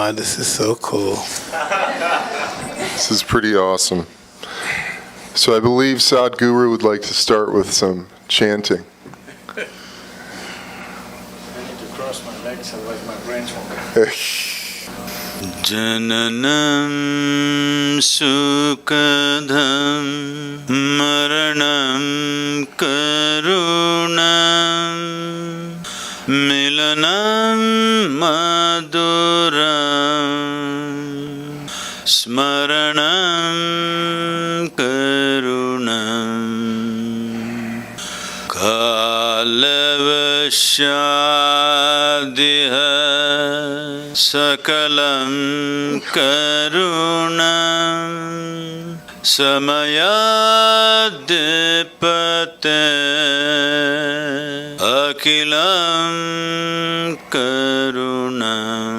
Wow, this is so cool. This is pretty awesome. So I believe Sadhguru would like to start with some chanting. I need to cross my legs, otherwise my brains won't. Jananam sukadham maranam karunam milanam maduram smaranam karunam kalavashadiha sakalam karunam samayadipate akilam karunam.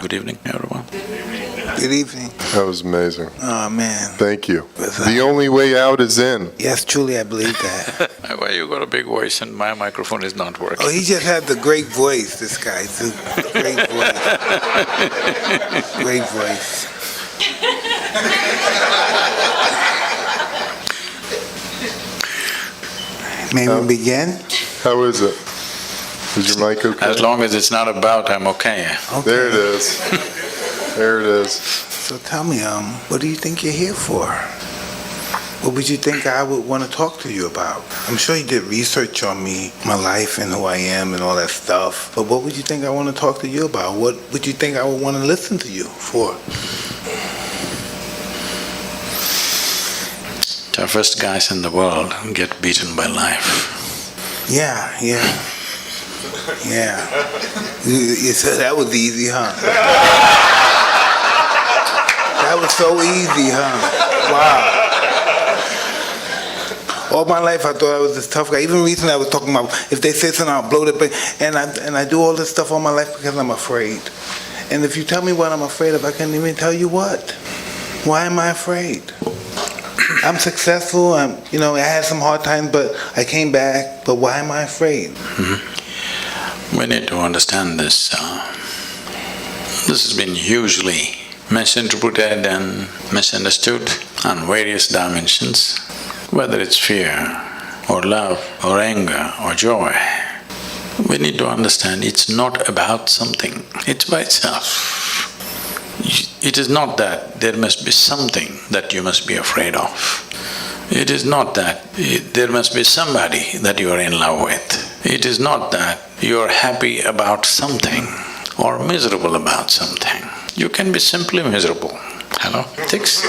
Good evening, everyone. Good evening. That was amazing. Oh, man. Thank you. The only way out is in. Yes, truly, I believe that. Why you got a big voice and my microphone is not working? Oh, he just has a great voice, this guy. It's a great voice. Great voice. May we begin? How is it? Is your mic okay? As long as it's not about, I'm okay. Okay. There it is. There it is. So tell me, what do you think you're here for? What would you think I would want to talk to you about? I'm sure you did research on me, my life and who I am and all that stuff. But what would you think I want to talk to you about? What would you think I would want to listen to you for? Toughest guys in the world get beaten by life. Yeah. You said that was easy, huh? That was so easy, huh? Wow. All my life I thought I was this tough guy. Even recently I was talking about if they say something, I'll blow the brain. And I do all this stuff all my life because I'm afraid. And if you tell me what I'm afraid of, I can't even tell you what. Why am I afraid? I'm successful. I had some hard times, but I came back. But why am I afraid? Mm-hmm. We need to understand this. This has been hugely misinterpreted and misunderstood on various dimensions, whether it's fear or love or anger or joy. We need to understand it's not about something, it's by itself. It is not that there must be something that you must be afraid of. It is not that there must be somebody that you are in love with. It is not that you are happy about something or miserable about something. You can be simply miserable. Hello? Thanks.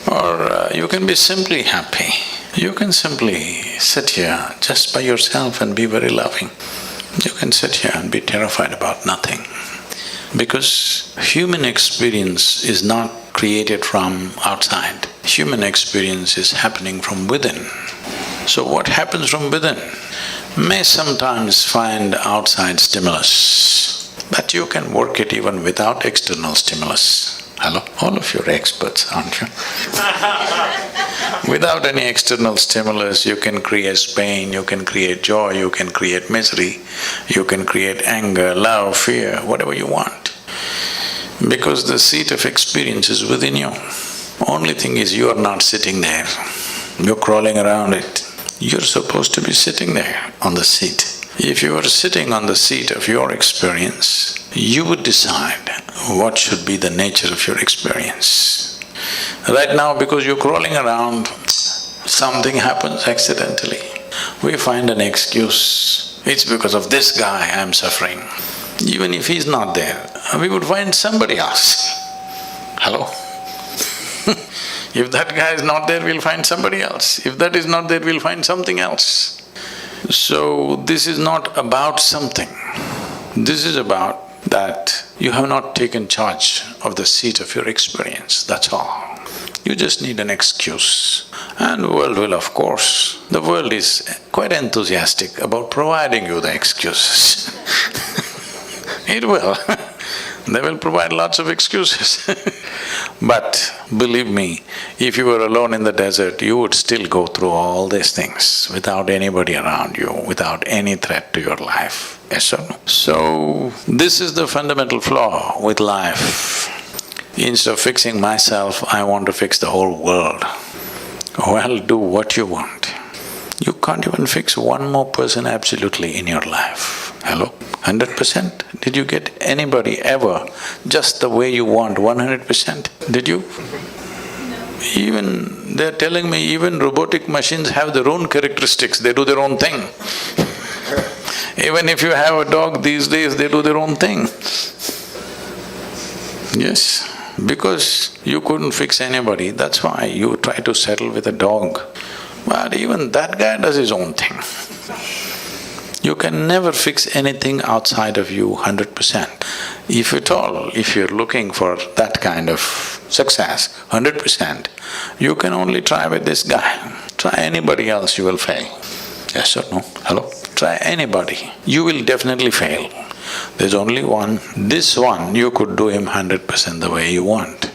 Or you can be simply happy. You can simply sit here just by yourself and be very loving. You can sit here and be terrified about nothing. Because human experience is not created from outside. Human experience is happening from within. So what happens from within may sometimes find outside stimulus, but you can work it even without external stimulus. Hello? All of you are experts, aren't you? Without any external stimulus, you can create pain, you can create joy, you can create misery, you can create anger, love, fear, whatever you want. Because the seat of experience is within you. Only thing is you are not sitting there, you're crawling around it. You're supposed to be sitting there on the seat. If you are sitting on the seat of your experience, you would decide what should be the nature of your experience. Right now, because you're crawling around, something happens accidentally. We find an excuse. It's because of this guy I'm suffering. Even if he's not there, we would find somebody else. Hello? If that guy is not there, we'll find somebody else. If that is not there, we'll find something else. So, this is not about something. This is about that you have not taken charge of the seat of your experience, that's all. You just need an excuse. And the world will, of course, the world is quite enthusiastic about providing you the excuses. It will. They will provide lots of excuses. But believe me, if you were alone in the desert, you would still go through all these things without anybody around you, without any threat to your life. Yes or no? So, this is the fundamental flaw with life. Instead of fixing myself, I want to fix the whole world. Well, do what you want. You can't even fix one more person absolutely in your life. Hello? 100%? Did you get anybody ever just the way you want, 100%? Did you? Even… they're telling me even robotic machines have their own characteristics, they do their own thing. Even if you have a dog these days, they do their own thing. Yes, because you couldn't fix anybody, that's why you try to settle with a dog. But even that guy does his own thing. You can never fix anything outside of you 100%. If at all, if you're looking for that kind of success, 100%, you can only try with this guy. Try anybody else, you will fail. Yes or no? Hello? Try anybody, you will definitely fail. There's only one. This one, you could do him 100% the way you want.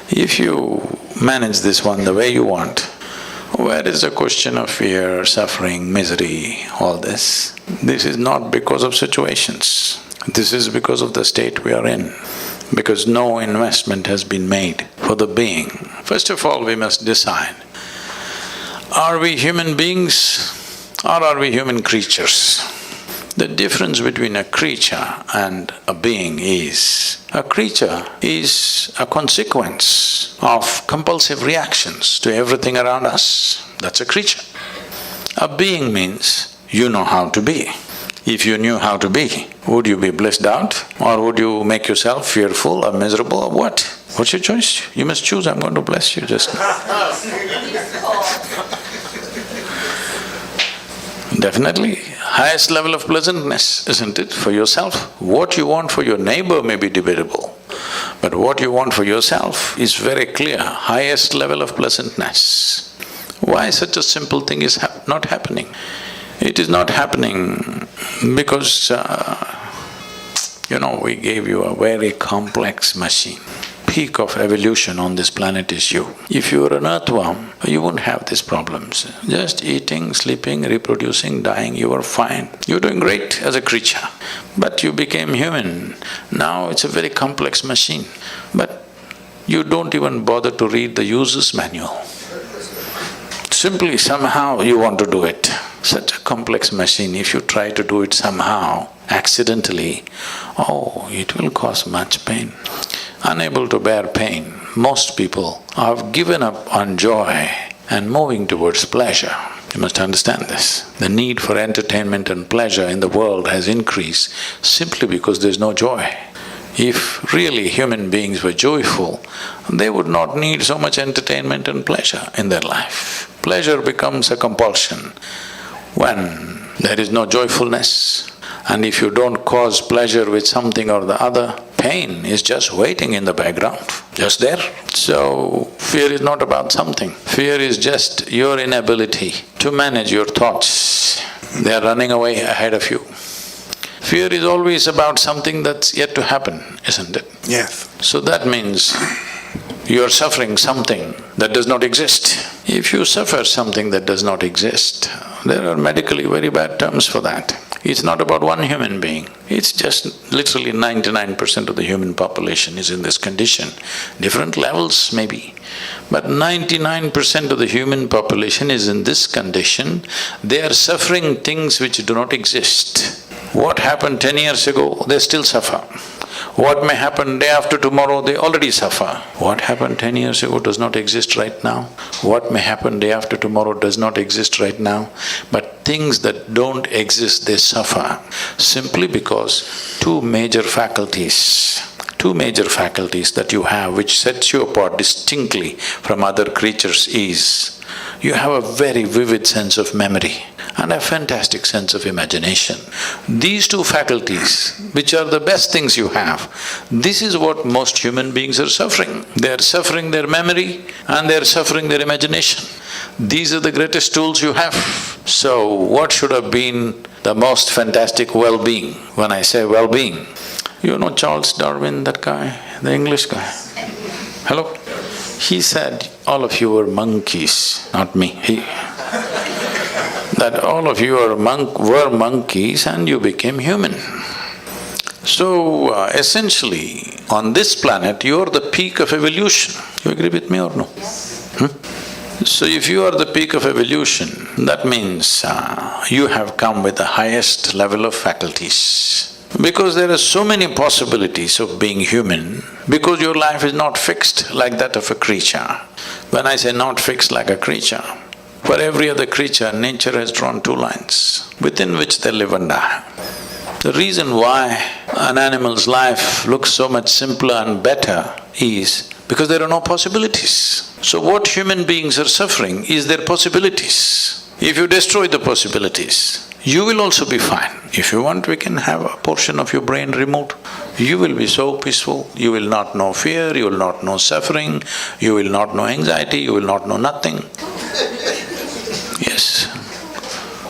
If you manage this one the way you want, where is the question of fear, suffering, misery, all this? This is not because of situations. This is because of the state we are in. Because no investment has been made for the being. First of all, we must decide, are we human beings or are we human creatures? The difference between a creature and a being is, a creature is a consequence of compulsive reactions to everything around us. That's a creature. A being means you know how to be. If you knew how to be, would you be blissed out or would you make yourself fearful or miserable or what? What's your choice? You must choose, I'm going to bless you just Definitely, highest level of pleasantness, isn't it, for yourself? What you want for your neighbor may be debatable, but what you want for yourself is very clear, highest level of pleasantness. Why such a simple thing is not happening? It is not happening because, we gave you a very complex machine. Peak of evolution on this planet is you. If you were an earthworm, you wouldn't have these problems. Just eating, sleeping, reproducing, dying, you were fine. You're doing great as a creature. But you became human. Now it's a very complex machine. But you don't even bother to read the user's manual. Simply somehow you want to do it. Such a complex machine, if you try to do it somehow, accidentally, oh, it will cause much pain. Unable to bear pain, most people have given up on joy and moving towards pleasure. You must understand this. The need for entertainment and pleasure in the world has increased simply because there's no joy. If really human beings were joyful, they would not need so much entertainment and pleasure in their life. Pleasure becomes a compulsion when there is no joyfulness. And if you don't cause pleasure with something or the other, pain is just waiting in the background, just there. So, fear is not about something. Fear is just your inability to manage your thoughts. They are running away ahead of you. Fear is always about something that's yet to happen, isn't it? Yes. So that means you're suffering something that does not exist. If you suffer something that does not exist, there are medically very bad terms for that. It's not about one human being, it's just literally 99% of the human population is in this condition. Different levels maybe, but 99% of the human population is in this condition. They are suffering things which do not exist. What happened 10 years ago, they still suffer. What may happen day after tomorrow, they already suffer. What happened 10 years ago does not exist right now. What may happen day after tomorrow does not exist right now. But things that don't exist, they suffer simply because two major faculties that you have which sets you apart distinctly from other creatures is, you have a very vivid sense of memory and a fantastic sense of imagination. These two faculties, which are the best things you have, this is what most human beings are suffering. They are suffering their memory and they are suffering their imagination. These are the greatest tools you have. So, what should have been the most fantastic well-being? When I say well-being, you know Charles Darwin, that guy, the English guy? Hello? He said, all of you were monkeys, not me. That all of you were monkeys and you became human. So, essentially, on this planet, you are the peak of evolution. You agree with me or no? So if you are the peak of evolution, that means you have come with the highest level of faculties. Because there are so many possibilities of being human, because your life is not fixed like that of a creature. When I say not fixed like a creature, for every other creature, nature has drawn two lines within which they live and die. The reason why an animal's life looks so much simpler and better is because there are no possibilities. So what human beings are suffering is their possibilities. If you destroy the possibilities, you will also be fine. If you want, we can have a portion of your brain removed. You will be so peaceful, you will not know fear, you will not know suffering, you will not know anxiety, you will not know nothing. Yes.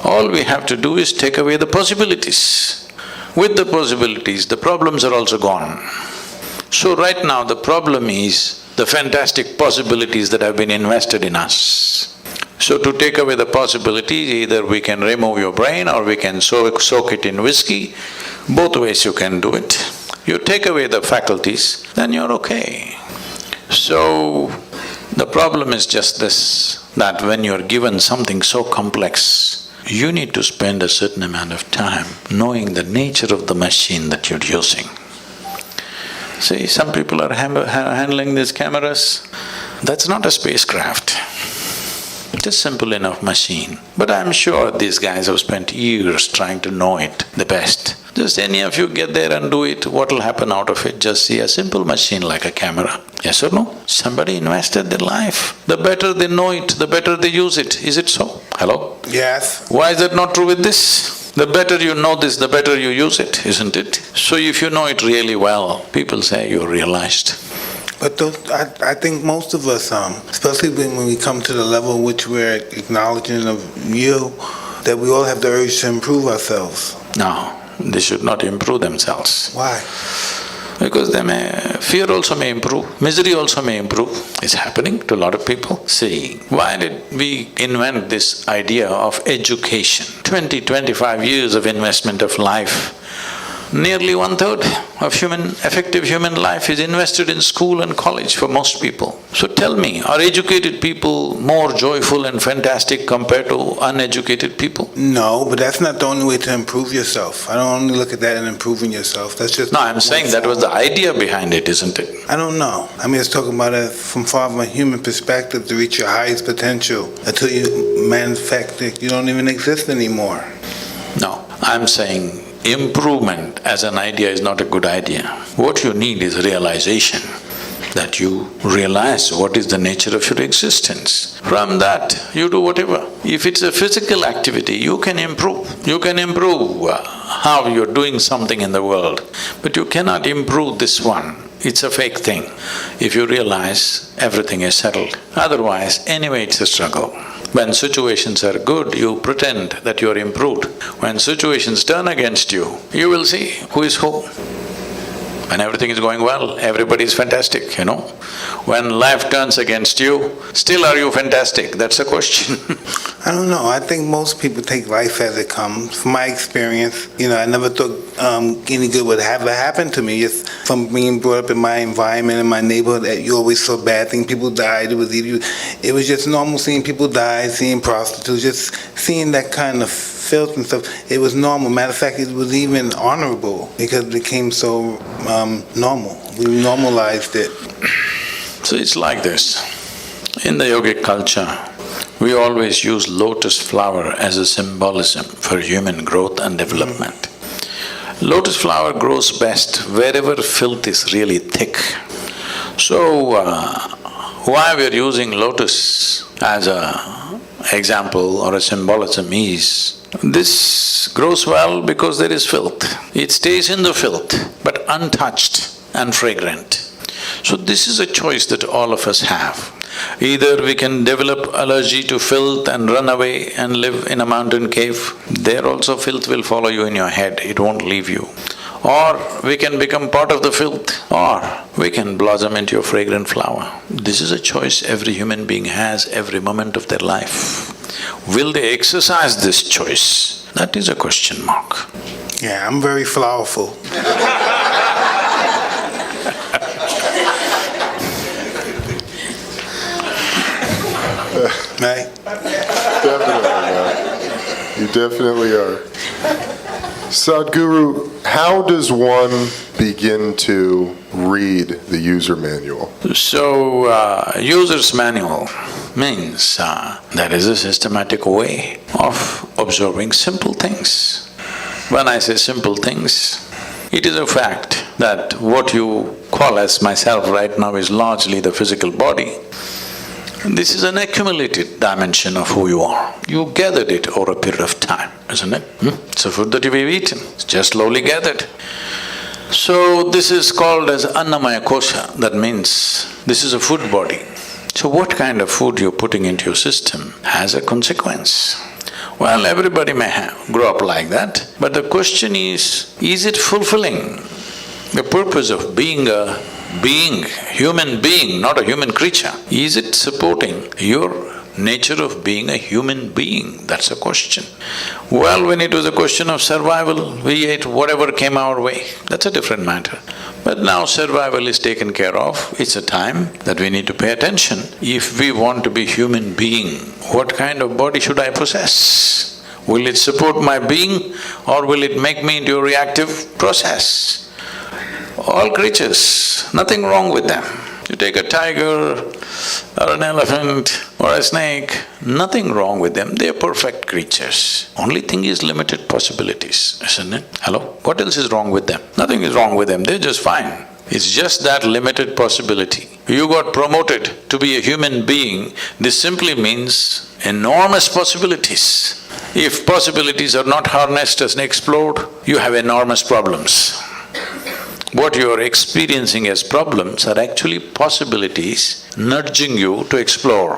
All we have to do is take away the possibilities. With the possibilities, the problems are also gone. So right now the problem is the fantastic possibilities that have been invested in us. So to take away the possibilities, either we can remove your brain or we can soak it in whiskey. Both ways you can do it. You take away the faculties, then you're okay. So the problem is just this, that when you're given something so complex, you need to spend a certain amount of time knowing the nature of the machine that you're using. See, some people are handling these cameras. That's not a spacecraft. Just simple enough machine. But I'm sure these guys have spent years trying to know it the best. Just any of you get there and do it, what'll happen out of it? Just see a simple machine like a camera. Yes or no? Somebody invested their life. The better they know it, the better they use it. Is it so? Hello? Yes. Why is that not true with this? The better you know this, the better you use it, isn't it? So if you know it really well, people say you're realized. But I think most of us, especially when we come to the level which we're acknowledging of you, that we all have the urge to improve ourselves. No, they should not improve themselves. Why? Because fear also may improve, misery also may improve. It's happening to a lot of people. See, why did we invent this idea of education? 20-25 years of investment of life. Nearly 1/3 of effective human life is invested in school and college for most people. So tell me, are educated people more joyful and fantastic compared to uneducated people? No, but that's not the only way to improve yourself. I don't only look at that in improving yourself, that's just… No, I'm saying that was the idea behind it, isn't it? I don't know. I mean, it's talking about it from far from a human perspective to reach your highest potential. Until you manifest it, you don't even exist anymore. No, I'm saying improvement as an idea is not a good idea. What you need is realization, that you realize what is the nature of your existence. From that, you do whatever. If it's a physical activity, you can improve. You can improve how you're doing something in the world, but you cannot improve this one. It's a fake thing. If you realize everything is settled, otherwise anyway it's a struggle. When situations are good, you pretend that you are improved. When situations turn against you, you will see who is who. When everything is going well, everybody is fantastic, you know. When life turns against you, still are you fantastic? That's a question. I don't know. I think most people take life as it comes. From my experience, I never thought any good would ever happen to me. Just from being brought up in my environment, in my neighborhood, that you always saw bad things. People died. It was just normal seeing people die, seeing prostitutes, just seeing that kind of filth and stuff. It was normal. Matter of fact, it was even honorable because it became so normal. We normalized it. So it's like this. In the yogic culture, we always use lotus flower as a symbolism for human growth and development. Lotus flower grows best wherever filth is really thick. So, why we're using lotus as a example or a symbolism is, this grows well because there is filth. It stays in the filth, but untouched and fragrant. So this is a choice that all of us have. Either we can develop allergy to filth and run away and live in a mountain cave. There also filth will follow you in your head, it won't leave you. or we can become part of the filth, or we can blossom into a fragrant flower. This is a choice every human being has every moment of their life. Will they exercise this choice? That is a question mark. Yeah, I'm very flowerful. Right? Definitely are. You definitely are. Sadhguru, how does one begin to read the user manual? So, user's manual means there is a systematic way of observing simple things. When I say simple things, it is a fact that what you call as myself right now is largely the physical body. This is an accumulated dimension of who you are. You gathered it over a period of time, isn't it? It's a food that you've eaten, it's just slowly gathered. So this is called as Annamaya Kosha, that means this is a food body. So what kind of food you're putting into your system has a consequence. Well, everybody may grow up like that, but the question is it fulfilling the purpose of being a being, human being, not a human creature? Is it supporting your nature of being a human being? That's a question. Well, when it was a question of survival, we ate whatever came our way, that's a different matter. But now survival is taken care of, it's a time that we need to pay attention. If we want to be human being, what kind of body should I possess? Will it support my being or will it make me into a reactive process? All creatures, nothing wrong with them. You take a tiger or an elephant or a snake, nothing wrong with them, they are perfect creatures. Only thing is limited possibilities, isn't it? Hello? What else is wrong with them? Nothing is wrong with them, they're just fine. It's just that limited possibility. You got promoted to be a human being, this simply means enormous possibilities. If possibilities are not harnessed and explored, you have enormous problems. What you are experiencing as problems are actually possibilities nudging you to explore.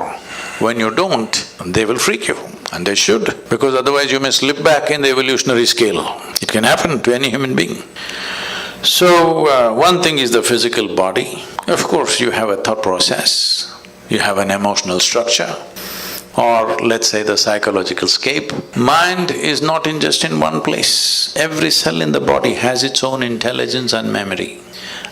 When you don't, they will freak you, and they should, because otherwise you may slip back in the evolutionary scale. It can happen to any human being. So, one thing is the physical body. Of course, you have a thought process, you have an emotional structure, or let's say the psychological scape. Mind is not just in one place. Every cell in the body has its own intelligence and memory.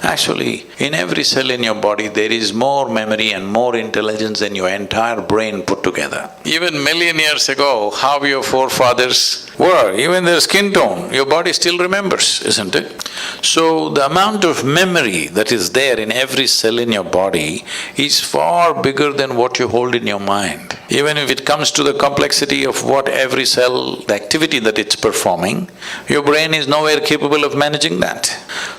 Actually, in every cell in your body, there is more memory and more intelligence than your entire brain put together. Even million years ago, how your forefathers were, even their skin tone, your body still remembers, isn't it? So, the amount of memory that is there in every cell in your body is far bigger than what you hold in your mind. Even if it comes to the complexity of what every cell, the activity that it's performing, your brain is nowhere capable of managing that.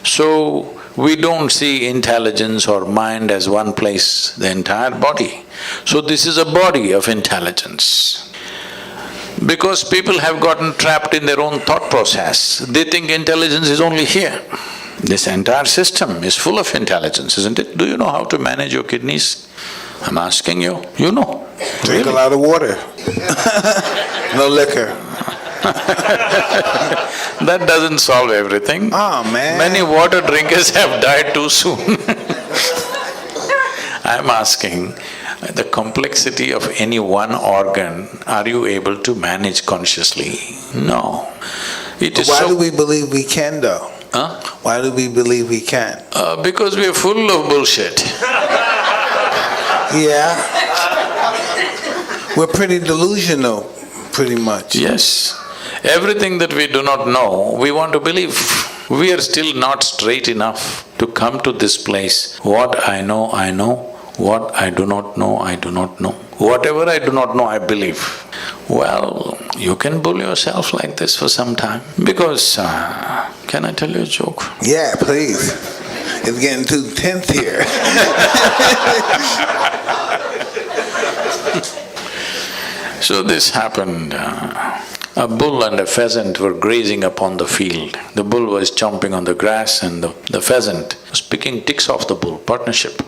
So, we don't see intelligence or mind as one place, the entire body. So this is a body of intelligence. Because people have gotten trapped in their own thought process, they think intelligence is only here. This entire system is full of intelligence, isn't it? Do you know how to manage your kidneys? I'm asking you, you know. Drink Really? a lot of water. No liquor. That doesn't solve everything. Oh, man. Many water drinkers have died too soon. I'm asking, the complexity of any one organ, are you able to manage consciously? No. It is Why so… do we believe we can, though? Huh? Why do we believe we can? Because we are full of bullshit. Yeah. We're pretty delusional, pretty much. Yes. Everything that we do not know, we want to believe. We are still not straight enough to come to this place. What I know, I know. What I do not know, I do not know. Whatever I do not know, I believe. Well, you can bull yourself like this for some time. Because, can I tell you a joke? Yeah, please. It's getting too tense here. So this happened, a bull and a pheasant were grazing upon the field. The bull was chomping on the grass and the pheasant was picking ticks off the bull, partnership.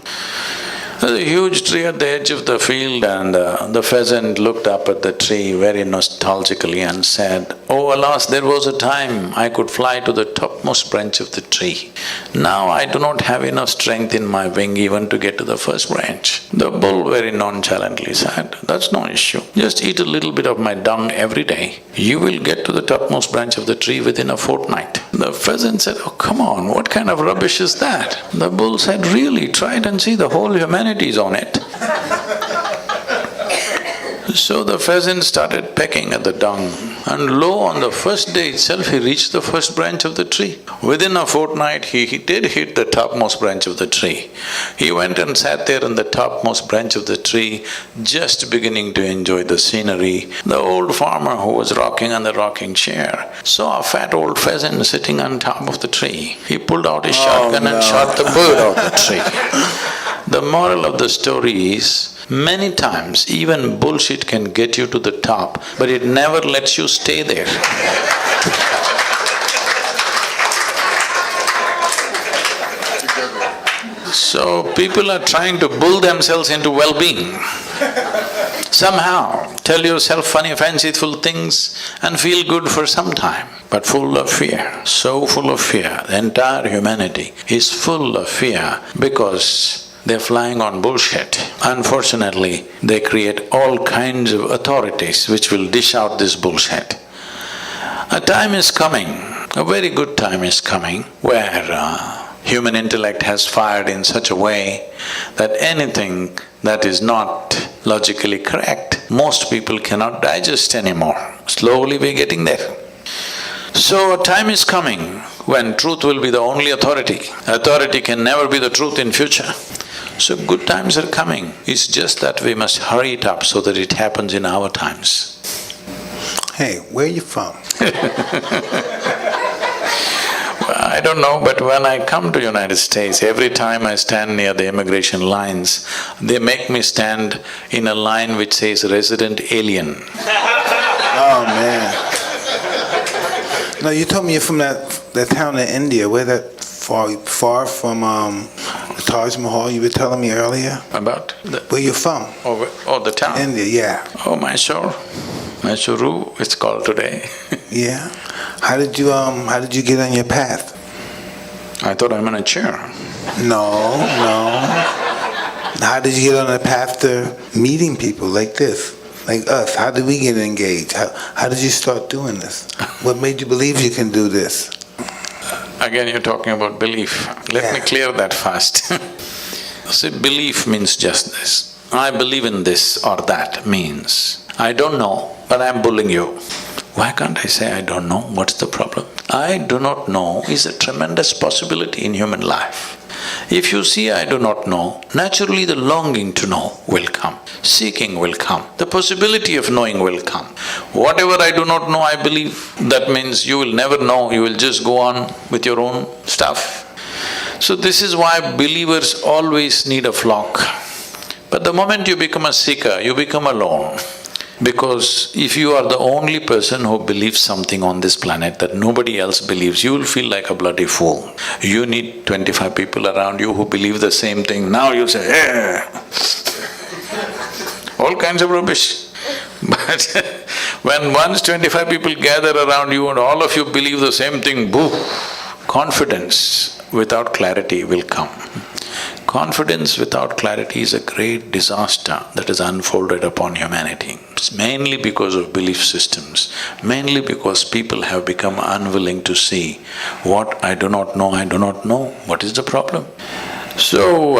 There's a huge tree at the edge of the field, and the pheasant looked up at the tree very nostalgically and said, "Oh alas, there was a time I could fly to the topmost branch of the tree. Now I do not have enough strength in my wing even to get to the first branch." The bull very nonchalantly said, "That's no issue. Just eat a little bit of my dung every day. You will get to the topmost branch of the tree within a fortnight." The pheasant said, "Oh, come on, what kind of rubbish is that?" The bull said, "Really, try it and see, the whole humanity is on it." So the pheasant started pecking at the dung, and lo, on the first day itself he reached the first branch of the tree. Within a fortnight he did hit the topmost branch of the tree. He went and sat there on the topmost branch of the tree, just beginning to enjoy the scenery. The old farmer who was rocking on the rocking chair saw a fat old pheasant sitting on top of the tree. He pulled out his shotgun and shot the bird out of the tree. The moral of the story is, many times even bullshit can get you to the top, but it never lets you stay there. So people are trying to bull themselves into well-being. Somehow tell yourself funny, fanciful things and feel good for some time, but full of fear, so full of fear. The entire humanity is full of fear because they're flying on bullshit. Unfortunately, they create all kinds of authorities which will dish out this bullshit. A time is coming, a very good time is coming, where human intellect has fired in such a way that anything that is not logically correct, most people cannot digest anymore. Slowly we're getting there. So a time is coming when truth will be the only authority. Authority can never be the truth in future. So good times are coming. It's just that we must hurry it up so that it happens in our times. Hey, where you from? I don't know, but when I come to United States, every time I stand near the immigration lines, they make me stand in a line which says resident alien. Oh, man. No, you told me you're from that town in India. Where that far from the Taj Mahal you were telling me earlier? About? Where you from? The town? India, yeah. Oh, Mysore. Mysuru, it's called today. Yeah? How did you get on your path? I thought I'm in a chair. No. How did you get on the path to meeting people like this? Like us? How did we get engaged? How did you start doing this? What made you believe you can do this? Again, you're talking about belief. Let me clear that first. See, belief means just this. I believe in this or that means I don't know, but I'm bullying you. Why can't I say I don't know? What's the problem? I do not know is a tremendous possibility in human life. If you see I do not know, naturally the longing to know will come, seeking will come, the possibility of knowing will come. Whatever I do not know, I believe, that means you will never know, you will just go on with your own stuff. So this is why believers always need a flock. But the moment you become a seeker, you become alone. Because if you are the only person who believes something on this planet that nobody else believes, you will feel like a bloody fool. You need 25 people around you who believe the same thing. Now you say, "Eh!" All kinds of rubbish. But when once 25 people gather around you and all of you believe the same thing, boo! Confidence without clarity will come. Confidence without clarity is a great disaster that has unfolded upon humanity. It's mainly because of belief systems, mainly because people have become unwilling to see what I do not know, I do not know. What is the problem? So,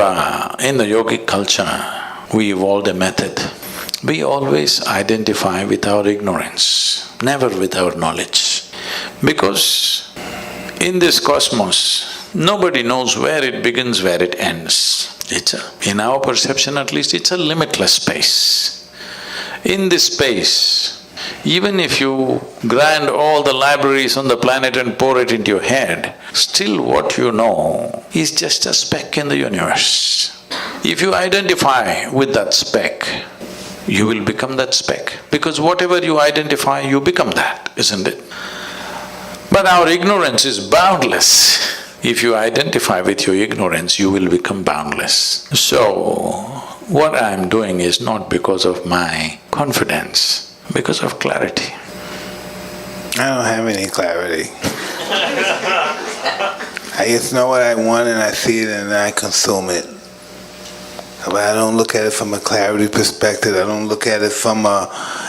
in the yogic culture, we evolved a method. We always identify with our ignorance, never with our knowledge. Because in this cosmos, nobody knows where it begins, where it ends. In our perception at least, it's a limitless space. In this space, even if you grind all the libraries on the planet and pour it into your head, still what you know is just a speck in the universe. If you identify with that speck, you will become that speck. Because whatever you identify, you become that, isn't it? But our ignorance is boundless. If you identify with your ignorance, you will become boundless. So, what I am doing is not because of my confidence, because of clarity. I don't have any clarity. I just know what I want and I see it and I consume it. But I don't look at it from a clarity perspective. I don't look at it from a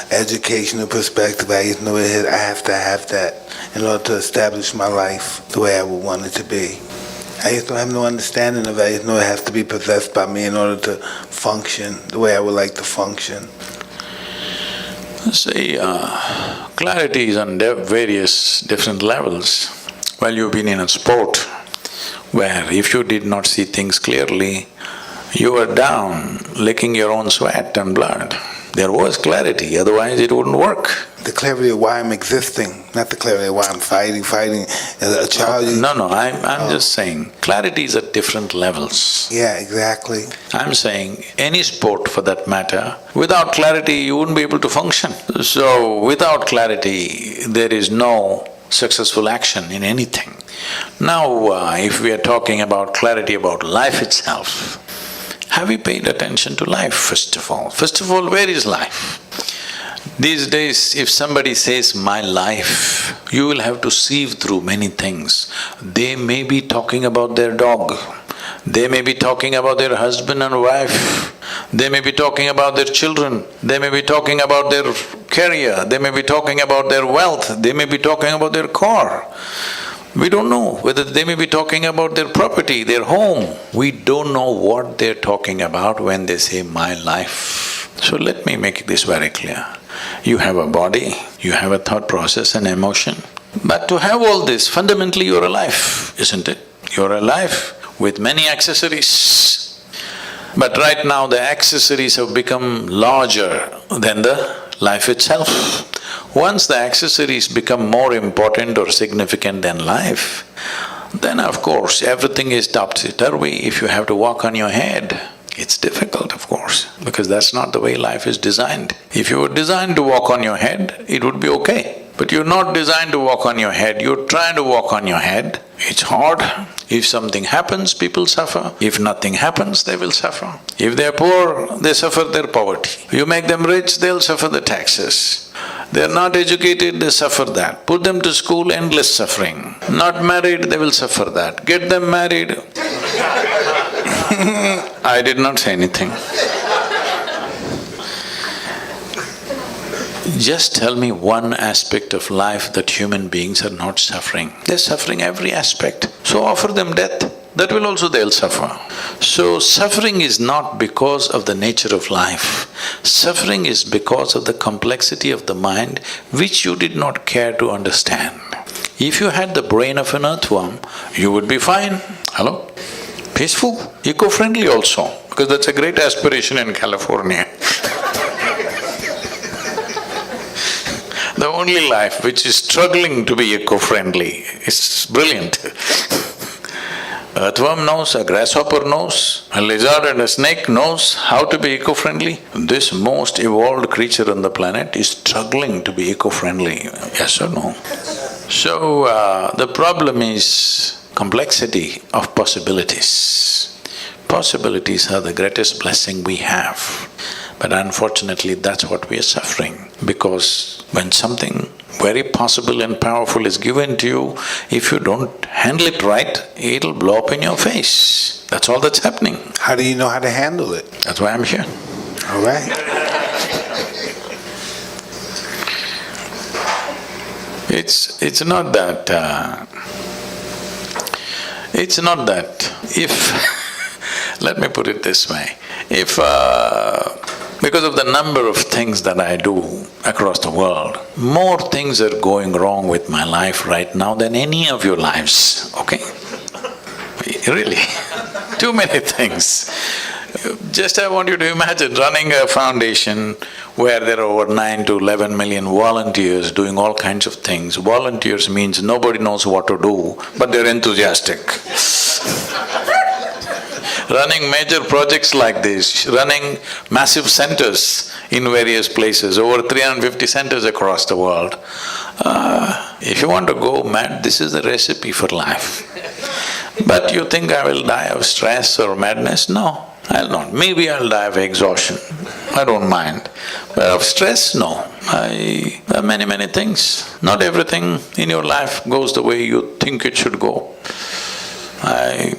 educational perspective. I just know I have to have that in order to establish my life the way I would want it to be. I just don't have no understanding of it. I just know it has to be possessed by me in order to function the way I would like to function. See, clarity is on various different levels. Well, you've been in a sport where if you did not see things clearly, you were down, licking your own sweat and blood. There was clarity, otherwise it wouldn't work. The clarity of why I'm existing, not the clarity of why I'm fighting. As a child, I'm just saying, clarity is at different levels. Yeah, exactly. I'm saying, any sport for that matter, without clarity you wouldn't be able to function. So, without clarity, there is no successful action in anything. Now, if we are talking about clarity about life itself, have you paid attention to life, first of all? First of all, where is life? These days, if somebody says, my life, you will have to sieve through many things. They may be talking about their dog, they may be talking about their husband and wife, they may be talking about their children, they may be talking about their career, they may be talking about their wealth, they may be talking about their car. We don't know whether they may be talking about their property, their home. We don't know what they're talking about when they say, my life. So let me make this very clear. You have a body, you have a thought process and emotion. But to have all this, fundamentally you're alive, isn't it? You're alive with many accessories. But right now the accessories have become larger than the life itself. Once the accessories become more important or significant than life, then of course everything is topsy-turvy. If you have to walk on your head, it's difficult, of course, because that's not the way life is designed. If you were designed to walk on your head, it would be okay. But you're not designed to walk on your head, you're trying to walk on your head. It's hard. If something happens, people suffer. If nothing happens, they will suffer. If they're poor, they suffer their poverty. You make them rich, they'll suffer the taxes. They're not educated, they suffer that. Put them to school, endless suffering. Not married, they will suffer that. Get them married. I did not say anything. Just tell me one aspect of life that human beings are not suffering. They're suffering every aspect. So offer them death, that will also they'll suffer. So suffering is not because of the nature of life. Suffering is because of the complexity of the mind which you did not care to understand. If you had the brain of an earthworm, you would be fine. Hello? Peaceful, eco-friendly also, because that's a great aspiration in California. The only life which is struggling to be eco-friendly is brilliant. Earthworm knows, a grasshopper knows, a lizard and a snake knows how to be eco-friendly. This most evolved creature on the planet is struggling to be eco-friendly, yes or no? So, the problem is complexity of possibilities. Possibilities are the greatest blessing we have. But unfortunately, that's what we are suffering, because when something very possible and powerful is given to you, if you don't handle it right, it'll blow up in your face. That's all that's happening. How do you know how to handle it? That's why I'm here. All right. It's not that… it's not that if… let me put it this way, if… because of the number of things that I do across the world, more things are going wrong with my life right now than any of your lives, okay? Really, too many things. Just I want you to imagine running a foundation where there are over 9 to 11 million volunteers doing all kinds of things. Volunteers means nobody knows what to do, but they're enthusiastic. Running major projects like this, running massive centers in various places, over 350 centers across the world. If you want to go mad, this is the recipe for life. But you think I will die of stress or madness? No, I'll not. Maybe I'll die of exhaustion, I don't mind. But of stress, no. There are many things. Not everything in your life goes the way you think it should go. I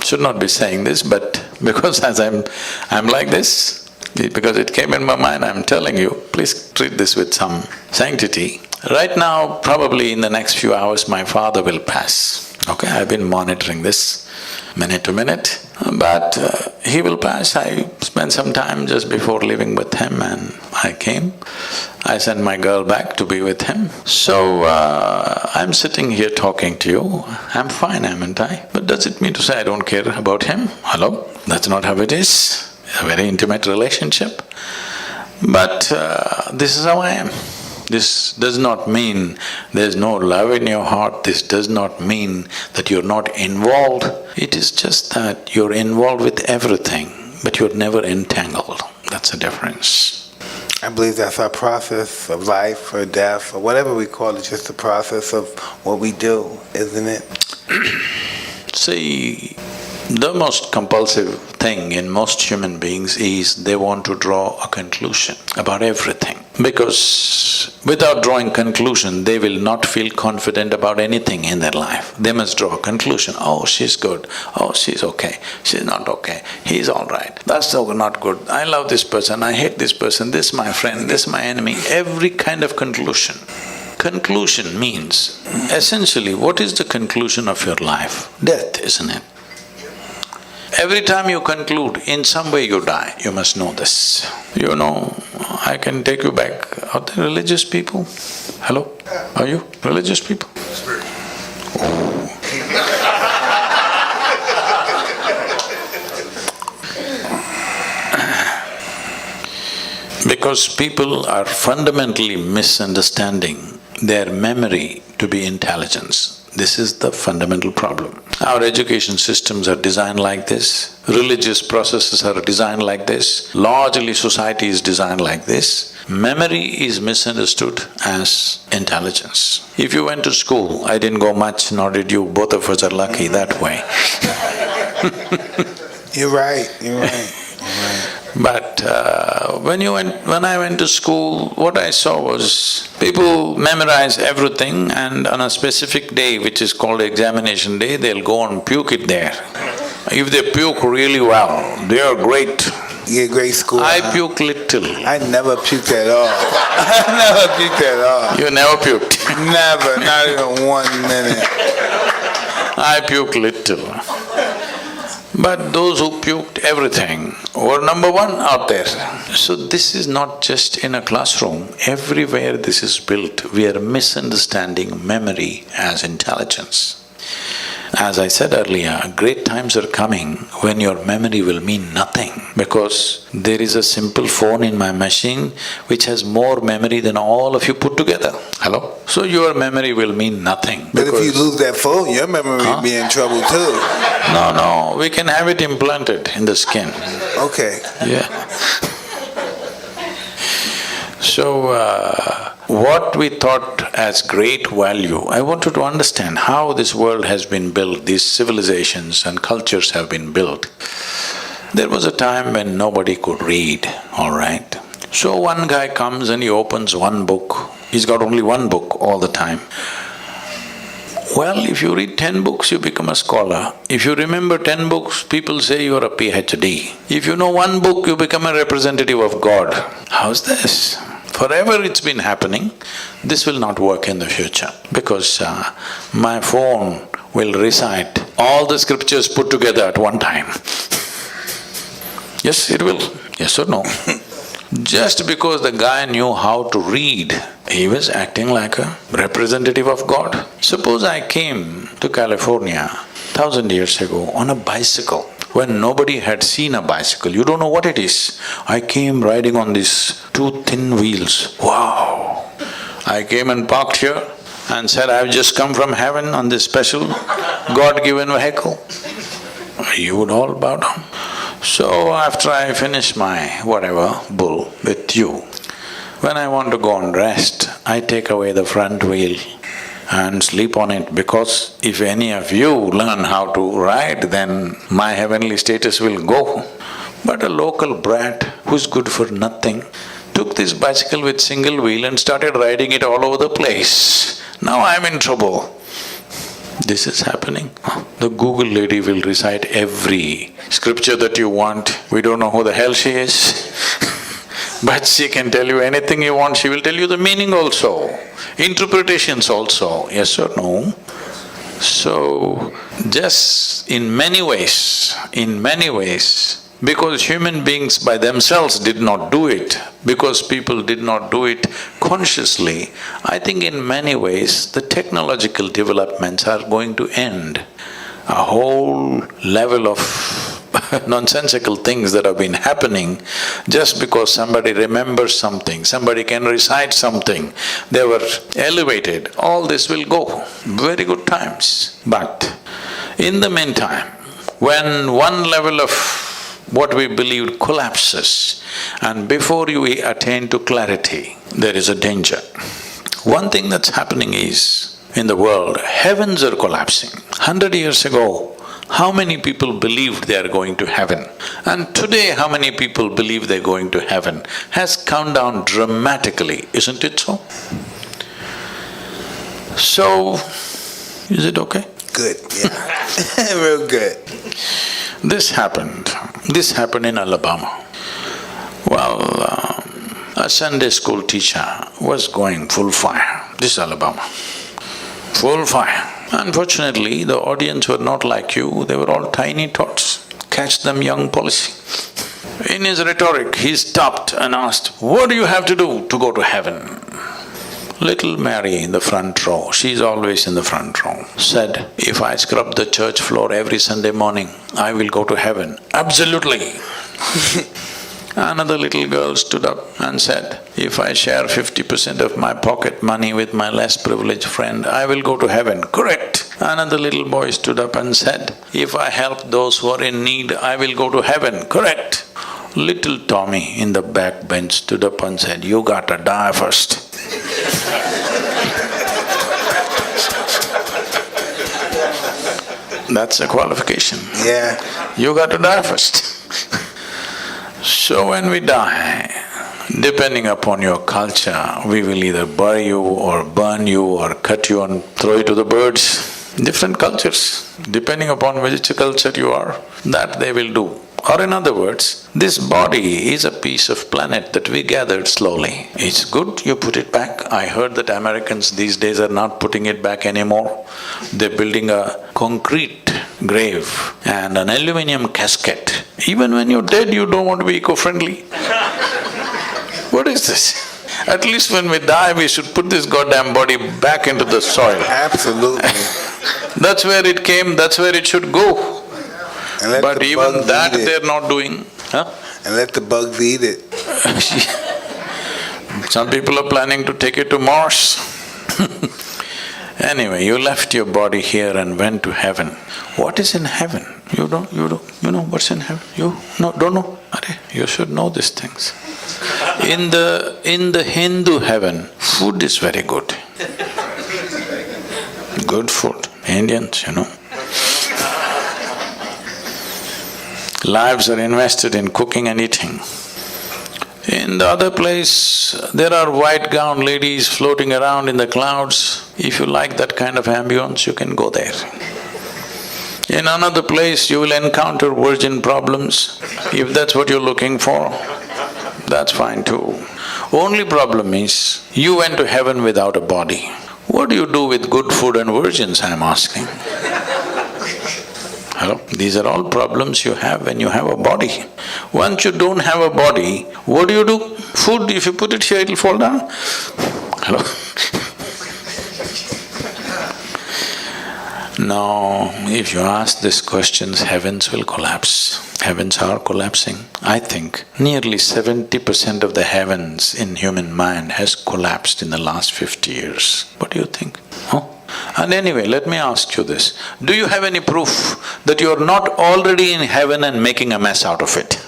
should not be saying this, but because as I'm like this, because it came in my mind, I'm telling you, please treat this with some sanctity. Right now, probably in the next few hours, my father will pass. Okay, I've been monitoring this minute to minute, but he will pass. I spent some time just before leaving with him and I came. I sent my girl back to be with him. So, I'm sitting here talking to you. I'm fine, haven't I? But does it mean to say I don't care about him? Hello? That's not how it is. A very intimate relationship. But this is how I am. This does not mean there's no love in your heart, this does not mean that you're not involved. It is just that you're involved with everything, but you're never entangled. That's the difference. I believe that's our process of life or death or whatever we call it, just the process of what we do, isn't it? See, the most compulsive thing in most human beings is they want to draw a conclusion about everything. Because without drawing conclusion, they will not feel confident about anything in their life. They must draw a conclusion. Oh, she's good. Oh, she's okay. She's not okay. He's all right. That's so not good. I love this person. I hate this person. This my friend. This my enemy. Every kind of conclusion. Conclusion means, essentially, what is the conclusion of your life? Death, isn't it? Every time you conclude, in some way you die, you must know this. You know, I can take you back. Are there religious people? Hello? Are you religious people? Oh. Because people are fundamentally misunderstanding their memory to be intelligence. This is the fundamental problem. Our education systems are designed like this, religious processes are designed like this, largely society is designed like this. Memory is misunderstood as intelligence. If you went to school, I didn't go much, nor did you, both of us are lucky that way. You're right. But when I went to school, what I saw was people memorize everything and on a specific day, which is called examination day, they'll go and puke it there. If they puke really well, they are great. You get great school. I puke little. I never puked at all. I never puked at all. You never puked? Never, not even 1 minute. I puke little. But those who puked everything were number one out there. So this is not just in a classroom, everywhere this is built. We are misunderstanding memory as intelligence. As I said earlier, great times are coming when your memory will mean nothing because there is a simple phone in my machine which has more memory than all of you put together. Hello? So your memory will mean nothing. But if you lose that phone, your memory will be in trouble too. No, we can have it implanted in the skin. Okay. Yeah. So, what we thought as great value, I wanted to understand how this world has been built, these civilizations and cultures have been built. There was a time when nobody could read, all right? So one guy comes and he opens one book, he's got only one book all the time. Well, if you read 10 books, you become a scholar. If you remember 10 books, people say you're a PhD. If you know one book, you become a representative of God. How's this? Forever it's been happening, this will not work in the future because my phone will recite all the scriptures put together at one time. Yes, it will. Yes or no? Just because the guy knew how to read, he was acting like a representative of God. Suppose I came to California 1,000 years ago on a bicycle, when nobody had seen a bicycle, you don't know what it is. I came riding on these 2 thin wheels. Wow! I came and parked here and said, I've just come from heaven on this special God-given vehicle. You would all bow down. So after I finish my whatever bull with you, when I want to go and rest, I take away the front wheel and sleep on it, because if any of you learn how to ride, then my heavenly status will go. But a local brat who's good for nothing took this bicycle with single wheel and started riding it all over the place. Now I'm in trouble. This is happening. The Google lady will recite every scripture that you want. We don't know who the hell she is but she can tell you anything you want. She will tell you the meaning also, interpretations also, yes or no? So, just in many ways, because human beings by themselves did not do it, because people did not do it consciously, I think in many ways the technological developments are going to end. A whole level of nonsensical things that have been happening just because somebody remembers something, somebody can recite something, they were elevated, all this will go. Very good times. But in the meantime, when one level of what we believed collapses, and before you attain to clarity, there is a danger. One thing that's happening is, in the world, heavens are collapsing. 100 years ago, how many people believed they are going to heaven? And today, how many people believe they're going to heaven? Has come down dramatically, isn't it so? So, is it okay? Good, yeah. Real good. This happened in Alabama. Well, a Sunday school teacher was going full fire. This is Alabama. Full fire. Unfortunately, the audience were not like you, they were all tiny tots. Catch them young policy. In his rhetoric, he stopped and asked, "What do you have to do to go to heaven?" Little Mary in the front row, she's always in the front row, said, "If I scrub the church floor every Sunday morning, I will go to heaven." Absolutely. Another little girl stood up and said, "If I share 50% of my pocket money with my less privileged friend, I will go to heaven." Correct. Another little boy stood up and said, "If I help those who are in need, I will go to heaven." Correct. Little Tommy in the back bench stood up and said, "You gotta die first." That's a qualification. Yeah. You got to die first. So when we die, depending upon your culture, we will either bury you or burn you or cut you and throw you to the birds. Different cultures, depending upon which culture you are, that they will do. Or in other words, this body is a piece of planet that we gathered slowly. It's good, you put it back. I heard that Americans these days are not putting it back anymore. They're building a concrete grave and an aluminum casket. Even when you're dead, you don't want to be eco-friendly. What is this? At least when we die, we should put this goddamn body back into the soil. Absolutely. That's where it came, that's where it should go. But even that they're not doing. Huh? And let the bugs eat it. Some people are planning to take it to Mars. Anyway, you left your body here and went to heaven. What is in heaven? You know what's in heaven? You don't know? You should know these things. In the Hindu heaven, food is very good. Good food, Indians, Lives are invested in cooking and eating. In the other place, there are white gowned ladies floating around in the clouds. If you like that kind of ambience, you can go there. In another place, you will encounter virgin problems. If that's what you're looking for, that's fine too. Only problem is, you went to heaven without a body. What do you do with good food and virgins, I'm asking? Hello? These are all problems you have when you have a body. Once you don't have a body, what do? Food, if you put it here, it'll fall down. Hello? No, if you ask these questions, heavens will collapse. Heavens are collapsing. I think nearly 70% of the heavens in human mind has collapsed in the last 50 years. What do you think? Huh? And anyway, let me ask you this. Do you have any proof that you're not already in heaven and making a mess out of it?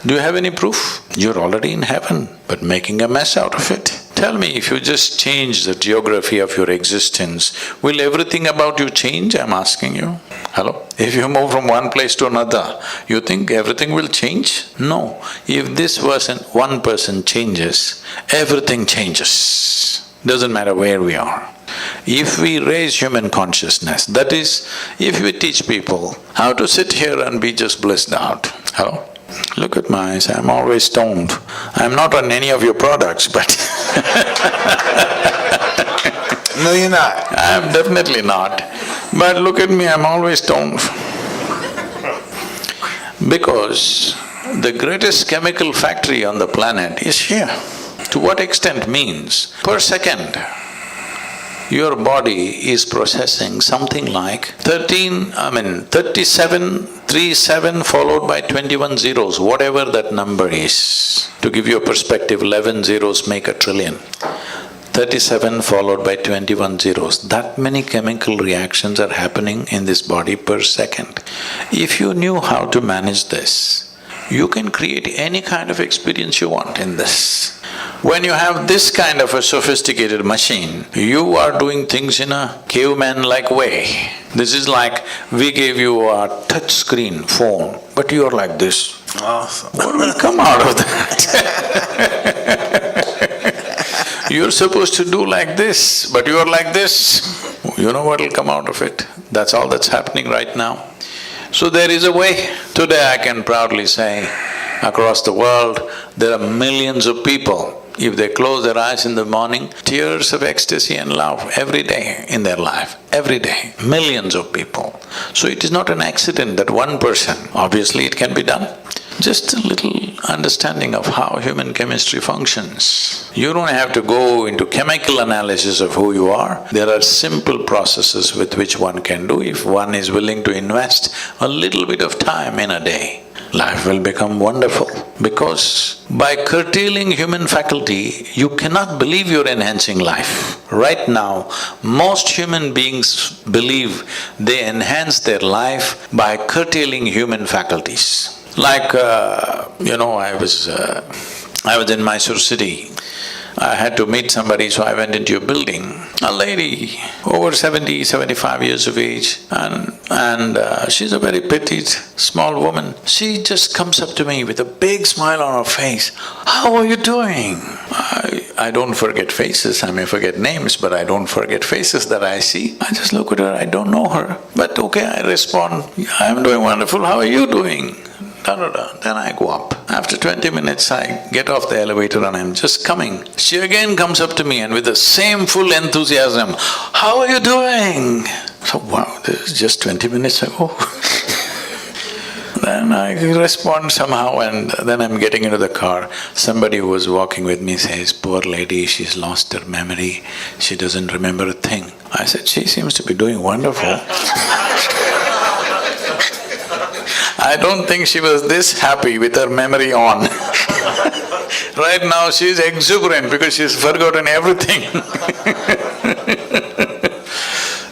Do you have any proof? You're already in heaven, but making a mess out of it. Tell me, if you just change the geography of your existence, will everything about you change, I'm asking you? Hello? If you move from one place to another, you think everything will change? No. If this one person changes, everything changes. Doesn't matter where we are. If we raise human consciousness, that is, if we teach people how to sit here and be just blissed out, hello? Look at my eyes, I'm always stoned. I'm not on any of your products, but No, you're not. I'm definitely not. But look at me, I'm always stoned. Because the greatest chemical factory on the planet is here. To what extent means, per second, your body is processing something like 37 followed by 21 zeros, whatever that number is. To give you a perspective, 11 zeros make a trillion. 37 followed by 21 zeros. That many chemical reactions are happening in this body per second. If you knew how to manage this, you can create any kind of experience you want in this. When you have this kind of a sophisticated machine, you are doing things in a caveman-like way. This is like we gave you a touch screen phone, but you're like this. Awesome. What will come out of that? You're supposed to do like this, but you're like this. You know what will come out of it? That's all that's happening right now. So there is a way. Today I can proudly say, across the world, there are millions of people, if they close their eyes in the morning, tears of ecstasy and love every day in their life, every day, millions of people. So it is not an accident that one person, obviously it can be done. Just a little understanding of how human chemistry functions. You don't have to go into chemical analysis of who you are. There are simple processes with which one can do if one is willing to invest a little bit of time in a day. Life will become wonderful, because by curtailing human faculty, you cannot believe you're enhancing life. Right now, most human beings believe they enhance their life by curtailing human faculties. Like, I was in Mysore city. I had to meet somebody, so I went into a building. A lady, over 70, 75 years of age, and she's a very petite, small woman. She just comes up to me with a big smile on her face. "How are you doing?" I don't forget faces, I may forget names, but I don't forget faces that I see. I just look at her, I don't know her, but okay, I respond, "I'm doing wonderful, how are you doing?" Then I go up. After 20 minutes, I get off the elevator and I'm just coming. She again comes up to me and with the same full enthusiasm, "How are you doing?" So, wow, this is just 20 minutes ago. Then I respond somehow, and then I'm getting into the car. Somebody who was walking with me says, "Poor lady, she's lost her memory, she doesn't remember a thing." I said, "She seems to be doing wonderful." I don't think she was this happy with her memory on. Right now she's exuberant because she's forgotten everything.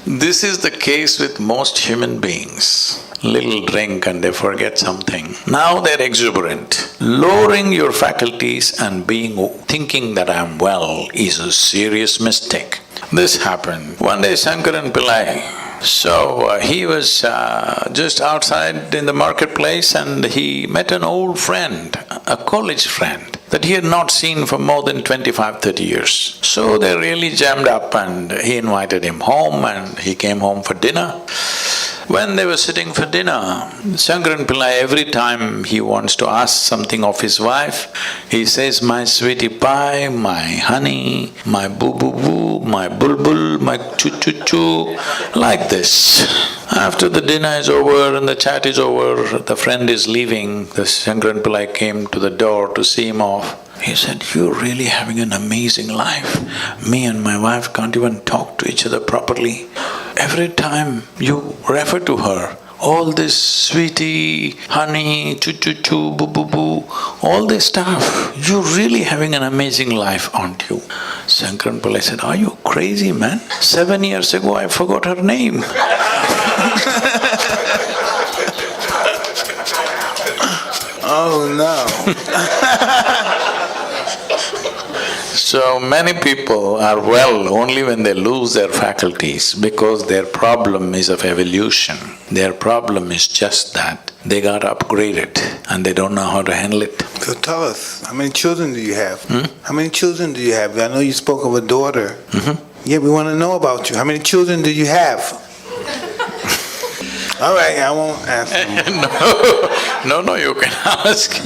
This is the case with most human beings. Little drink and they forget something. Now they're exuberant. Lowering your faculties and thinking that I'm well is a serious mistake. This happened. One day Shankaran Pillai, he was just outside in the marketplace and he met an old friend, a college friend, that he had not seen for more than 25, 30 years. So they really jammed up and he invited him home and he came home for dinner. When they were sitting for dinner, Shankaran Pillai, every time he wants to ask something of his wife, he says, "My sweetie pie, my honey, my boo-boo-boo, my bulbul, my choo-choo-choo," like this. After the dinner is over and the chat is over, the friend is leaving, the Shankaran Pillai came to the door to see him off. He said, "You're really having an amazing life. Me and my wife can't even talk to each other properly. Every time you refer to her, all this sweetie, honey, choo-choo-choo, boo-boo-boo, all this stuff, you're really having an amazing life, aren't you?" Shankaran Pillai said, "Are you crazy, man? 7 years ago I forgot her name." Oh no. So many people are well only when they lose their faculties because their problem is of evolution. Their problem is just that they got upgraded and they don't know how to handle it. So tell us, how many children do you have? How many children do you have? I know you spoke of a daughter. Yeah, we want to know about you. How many children do you have? All right, I won't ask them. No, you can ask.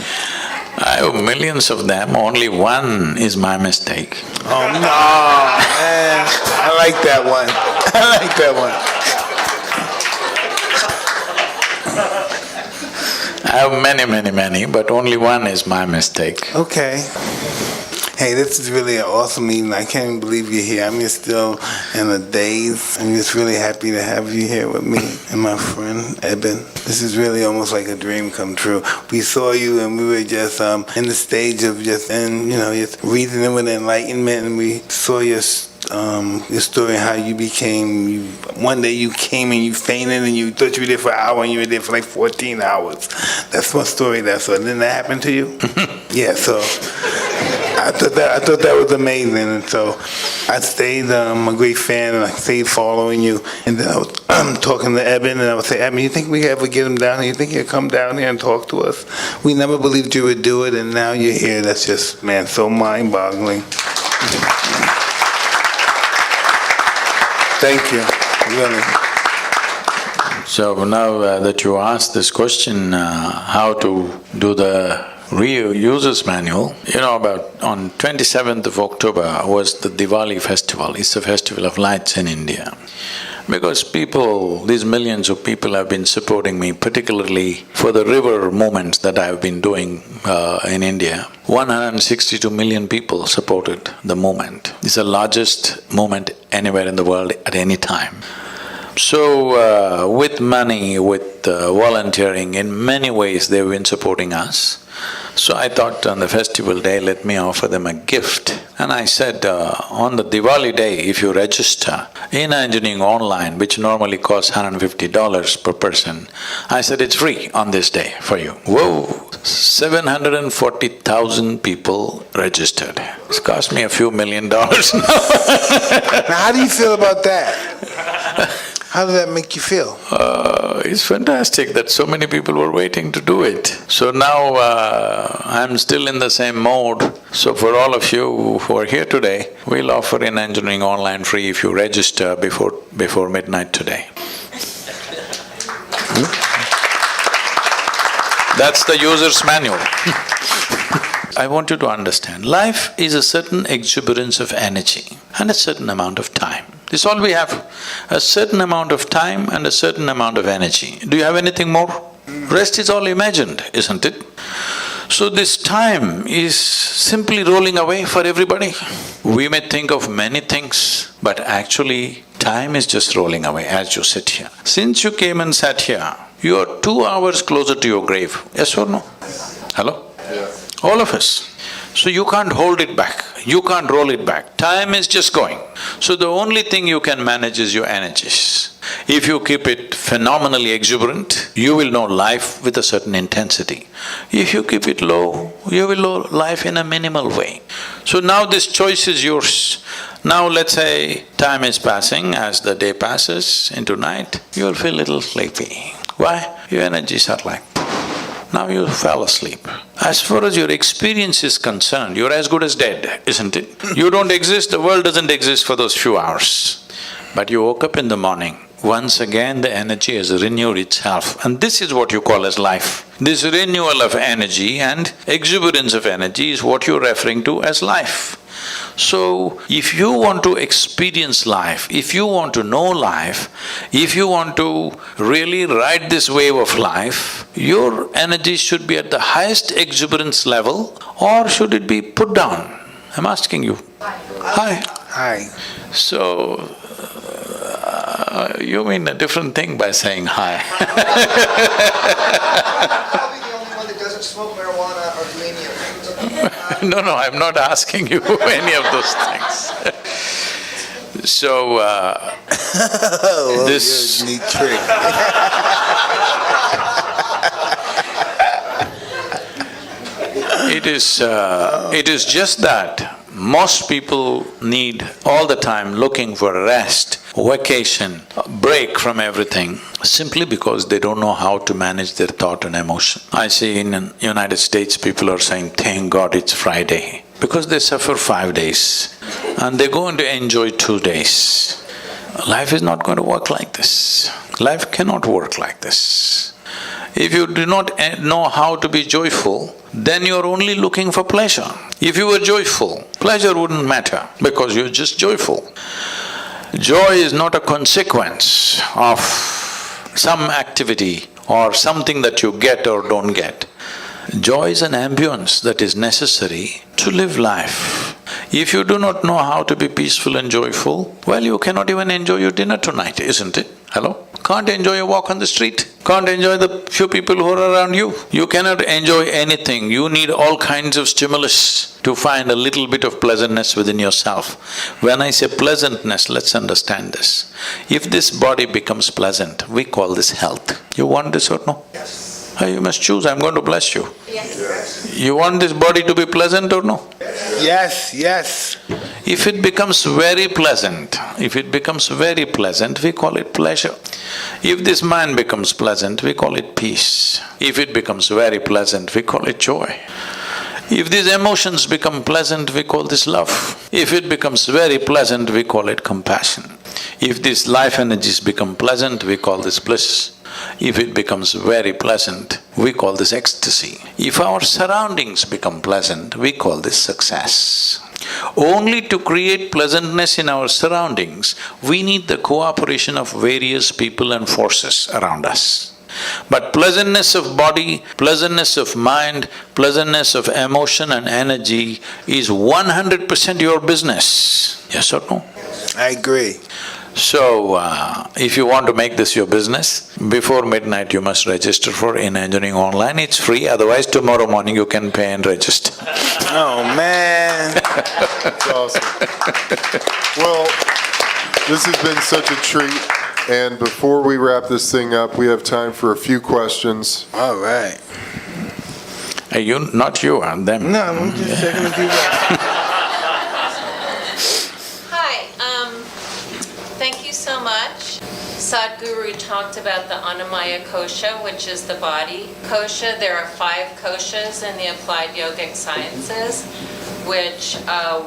I have millions of them, only one is my mistake. Oh, no, man. I like that one. I like that one. I have many, but only one is my mistake. Okay. Hey, this is really an awesome evening. I can't even believe you're here. I'm just still in a daze. I'm just really happy to have you here with me and my friend, Eben. This is really almost like a dream come true. We saw you and we were just in the stage of just reasoning with enlightenment, and we saw your story, how you became, one day you came and you fainted and you thought you were there for an hour and you were there for like 14 hours. That's my story. Didn't that happen to you? Yeah, so I thought that was amazing, and so I stayed a great fan, and I stayed following you. And then I was talking to Eben, and I would say, Eben, you think we could ever get him down here? You think he'd come down here and talk to us? We never believed you would do it, and now you're here. That's just, man, so mind-boggling. Thank you, really. So now that you asked this question, how to do the user's manual, about on 27th of October was the Diwali festival. It's a festival of lights in India. Because these millions of people have been supporting me, particularly for the river movements that I've been doing in India. 162 million people supported the movement. It's the largest movement anywhere in the world at any time. So with money, with volunteering, in many ways they've been supporting us. So I thought on the festival day, let me offer them a gift. And I said, on the Diwali day, if you register in engineering online, which normally costs $150 per person, I said it's free on this day for you. Whoa! 740,000 people registered. It's cost me a few $1 million now. Now, how do you feel about that? How does that make you feel? It's fantastic that so many people were waiting to do it. So now I'm still in the same mode. So for all of you who are here today, we'll offer in engineering online free if you register before midnight today. That's the user's manual. I want you to understand, life is a certain exuberance of energy and a certain amount of time. This is all we have, a certain amount of time and a certain amount of energy. Do you have anything more? Rest is all imagined, isn't it? So this time is simply rolling away for everybody. We may think of many things, but actually time is just rolling away as you sit here. Since you came and sat here, you are 2 hours closer to your grave, yes or no? Hello? Yeah. All of us. So you can't hold it back, you can't roll it back, time is just going. So the only thing you can manage is your energies. If you keep it phenomenally exuberant, you will know life with a certain intensity. If you keep it low, you will know life in a minimal way. So now this choice is yours. Now let's say time is passing, as the day passes into night, you'll feel a little sleepy. Why? Your energies are like, now you fell asleep. As far as your experience is concerned, you're as good as dead, isn't it? You don't exist, the world doesn't exist for those few hours. But you woke up in the morning, once again the energy has renewed itself, and this is what you call as life. This renewal of energy and exuberance of energy is what you're referring to as life. So, if you want to experience life, if you want to know life, if you want to really ride this wave of life, your energy should be at the highest exuberance level, or should it be put down? I'm asking you. Hi. Hi. So, you mean a different thing by saying hi. Probably the only one that doesn't smoke marijuana or do any of No, I'm not asking you any of those things. So, this… You're a neat trick. It is just that Most people need all the time looking for rest, vacation, break from everything, simply because they don't know how to manage their thought and emotion. I see in the United States, people are saying, thank God it's Friday, because they suffer 5 days and they're going to enjoy 2 days. Life is not going to work like this. Life cannot work like this. If you do not know how to be joyful, then you're only looking for pleasure. If you were joyful, pleasure wouldn't matter because you're just joyful. Joy is not a consequence of some activity or something that you get or don't get. Joy is an ambience that is necessary to live life. If you do not know how to be peaceful and joyful, well, you cannot even enjoy your dinner tonight, isn't it? Hello? Can't enjoy a walk on the street, can't enjoy the few people who are around you. You cannot enjoy anything, you need all kinds of stimulus to find a little bit of pleasantness within yourself. When I say pleasantness, let's understand this. If this body becomes pleasant, we call this health. You want this or no? Yes. You must choose, I'm going to bless you. Yes. You want this body to be pleasant or no? Yes, yes. If it becomes very pleasant, we call it pleasure. If this mind becomes pleasant, we call it peace. If it becomes very pleasant, we call it joy. If these emotions become pleasant, we call this love. If it becomes very pleasant, we call it compassion. If these life energies become pleasant, we call this bliss. If it becomes very pleasant, we call this ecstasy. If our surroundings become pleasant, we call this success. Only to create pleasantness in our surroundings, we need the cooperation of various people and forces around us. But pleasantness of body, pleasantness of mind, pleasantness of emotion and energy is 100% your business. Yes or no? I agree. So, if you want to make this your business, before midnight you must register for In Engineering Online. It's free, otherwise tomorrow morning you can pay and register. Oh, man. That's awesome. Well, this has been such a treat, and before we wrap this thing up, we have time for a few questions. All right. Not you, them. No, I'm just checking if you want. Thank you so much. Sadhguru talked about the Annamaya kosha, which is the body. Kosha, there are 5 koshas in the applied yogic sciences, which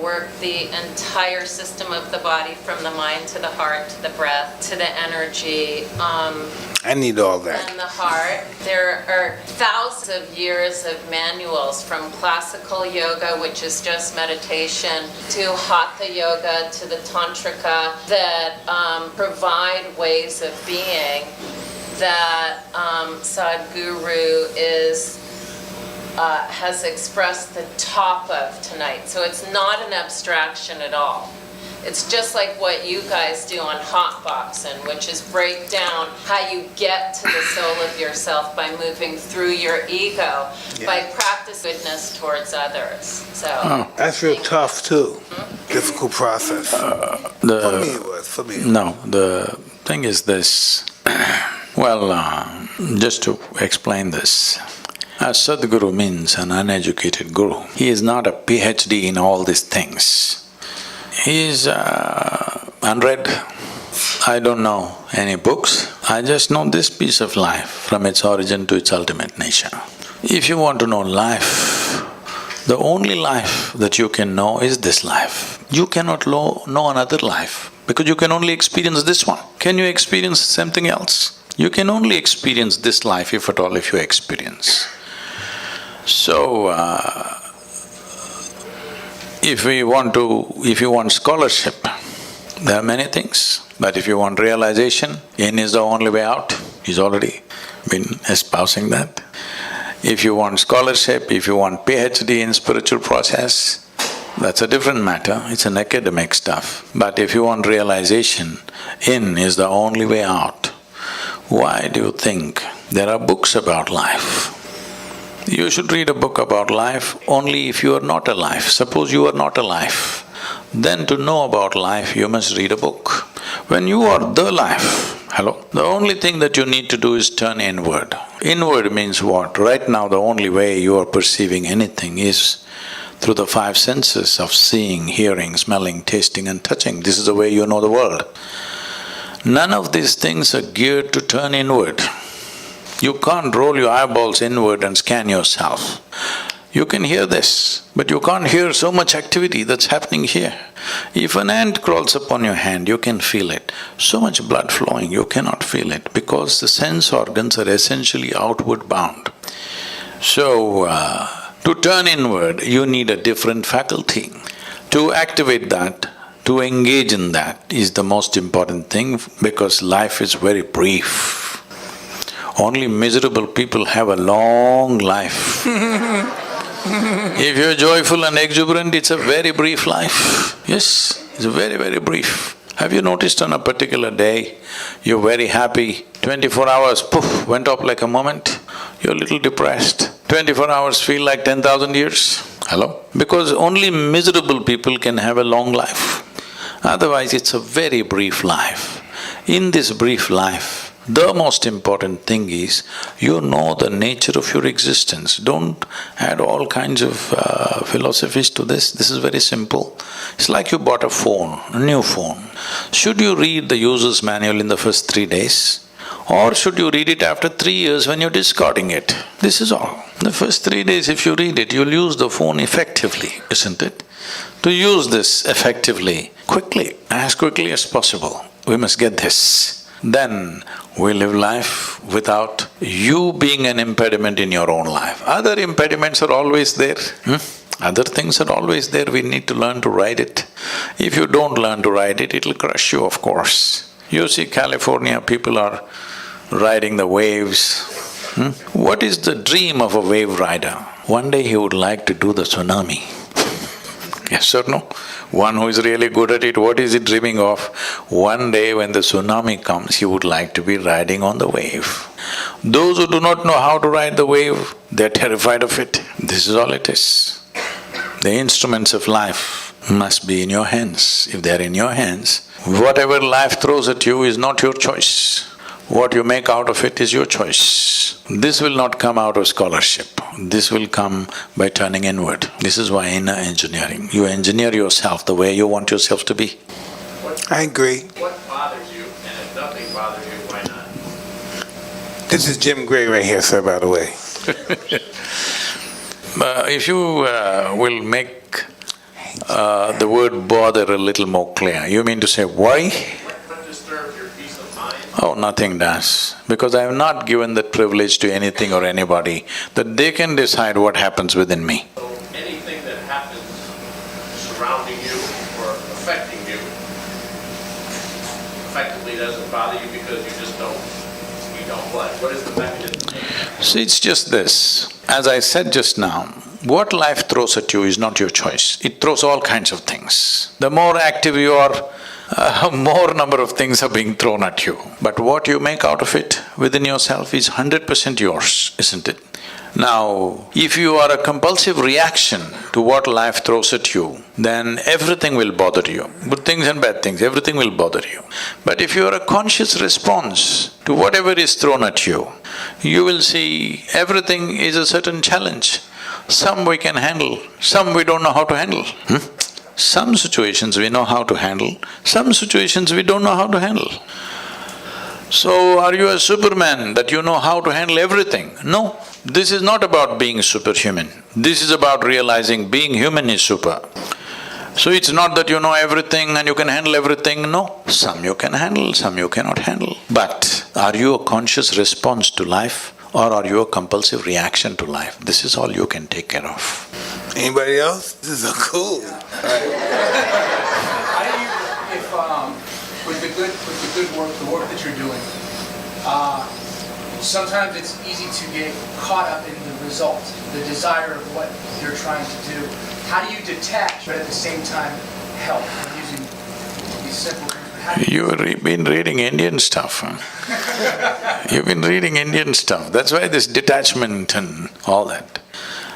work the entire system of the body, from the mind to the heart, to the breath, to the energy, I need all that. and the heart. There are thousands of years of manuals, from classical yoga, which is just meditation, to hatha yoga, to the tantrika, that provide ways of being that Sadhguru has expressed the top of tonight. So it's not an abstraction at all. It's just like what you guys do on Hotboxing, which is break down how you get to the soul of yourself by moving through your ego, by practicing goodness towards others. So That's real tough, too. Difficult process. For me it was, for me. No, the thing is this. Well, just to explain this, as Sadhguru means an uneducated guru. He is not a PhD in all these things. He is unread. I don't know any books. I just know this piece of life from its origin to its ultimate nature. If you want to know life, the only life that you can know is this life. You cannot know another life because you can only experience this one. Can you experience something else? You can only experience this life, if at all, if you experience. So, if you want scholarship, there are many things. But if you want realization, in is the only way out. He's already been espousing that. If you want scholarship, if you want PhD in spiritual process, that's a different matter, it's an academic stuff. But if you want realization, in is the only way out. Why do you think there are books about life? You should read a book about life only if you are not alive. Suppose you are not alive, then to know about life you must read a book. When you are the life, hello, the only thing that you need to do is turn inward. Inward means what? Right now the only way you are perceiving anything is through the five senses of seeing, hearing, smelling, tasting and touching. This is the way you know the world. None of these things are geared to turn inward. You can't roll your eyeballs inward and scan yourself. You can hear this, but you can't hear so much activity that's happening here. If an ant crawls upon your hand, you can feel it. So much blood flowing, you cannot feel it because the sense organs are essentially outward bound. So, to turn inward, you need a different faculty. To activate that, to engage in that is the most important thing because life is very brief. Only miserable people have a long life. If you're joyful and exuberant, it's a very brief life. Yes, it's very, very brief. Have you noticed on a particular day, you're very happy, 24 hours, poof, went up like a moment, you're a little depressed. 24 hours feel like 10,000 years. Hello? Because only miserable people can have a long life. Otherwise, it's a very brief life. In this brief life, the most important thing is, you know the nature of your existence. Don't add all kinds of philosophies to this. This is very simple. It's like you bought a phone, a new phone. Should you read the user's manual in the first 3 days? Or should you read it after 3 years when you're discarding it? This is all. The first 3 days if you read it, you'll use the phone effectively, isn't it? To use this effectively, quickly, as quickly as possible, we must get this. Then we live life without you being an impediment in your own life. Other impediments are always there. Other things are always there, we need to learn to ride it. If you don't learn to ride it, it'll crush you, of course. You see California, people are riding the waves. What is the dream of a wave rider? One day he would like to do the tsunami. Yes or no? One who is really good at it, what is he dreaming of? One day when the tsunami comes, he would like to be riding on the wave. Those who do not know how to ride the wave, they're terrified of it. This is all it is. The instruments of life must be in your hands. If they're in your hands, whatever life throws at you is not your choice. What you make out of it is your choice. This will not come out of scholarship. This will come by turning inward. This is why inner engineering. You engineer yourself the way you want yourself to be. I agree. What bothers you, and if nothing bothers you, why not? This is Jim Gray right here, sir, by the way. If you will make the word bother a little more clear, you mean to say why? What disturbs your peace of mind? Oh, nothing does. Because I have not given that privilege to anything or anybody that they can decide what happens within me. So anything that happens surrounding you or affecting you effectively doesn't bother you because you just don't what? What is the mechanism? See, it's just this. As I said just now, what life throws at you is not your choice. It throws all kinds of things. The more active you are, more number of things are being thrown at you. But what you make out of it within yourself is 100% yours, isn't it? Now, if you are a compulsive reaction to what life throws at you, then everything will bother you. Good things and bad things, everything will bother you. But if you are a conscious response to whatever is thrown at you, you will see everything is a certain challenge. Some we can handle, some we don't know how to handle. Some situations we know how to handle, some situations we don't know how to handle. So, are you a Superman that you know how to handle everything? No, this is not about being superhuman. This is about realizing being human is super. So it's not that you know everything and you can handle everything, no. Some you can handle, some you cannot handle. But are you a conscious response to life or are you a compulsive reaction to life? This is all you can take care of. Anybody else? This is so cool. How do you, if, with the good work, the work that you're doing, sometimes it's easy to get caught up in the result, the desire of what you're trying to do. How do you detach, but at the same time help? I'm using these simple things. You've been reading Indian stuff, huh? You've been reading Indian stuff, that's why this detachment and all that.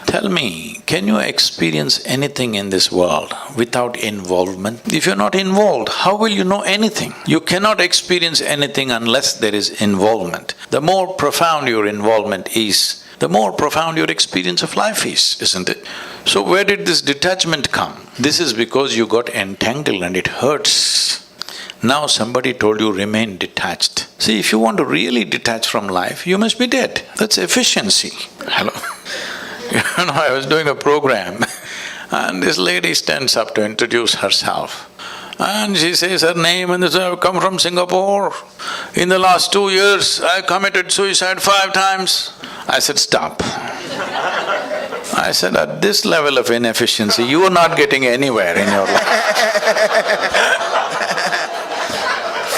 Tell me, can you experience anything in this world without involvement? If you're not involved, how will you know anything? You cannot experience anything unless there is involvement. The more profound your involvement is, the more profound your experience of life is, isn't it? So where did this detachment come? This is because you got entangled and it hurts. Now somebody told you remain detached. See, if you want to really detach from life, you must be dead. That's efficiency. Hello? You know, I was doing a program and this lady stands up to introduce herself. And she says her name and says, I've come from Singapore. In the last 2 years, I committed suicide 5 times. I said, stop. I said, at this level of inefficiency, you are not getting anywhere in your life.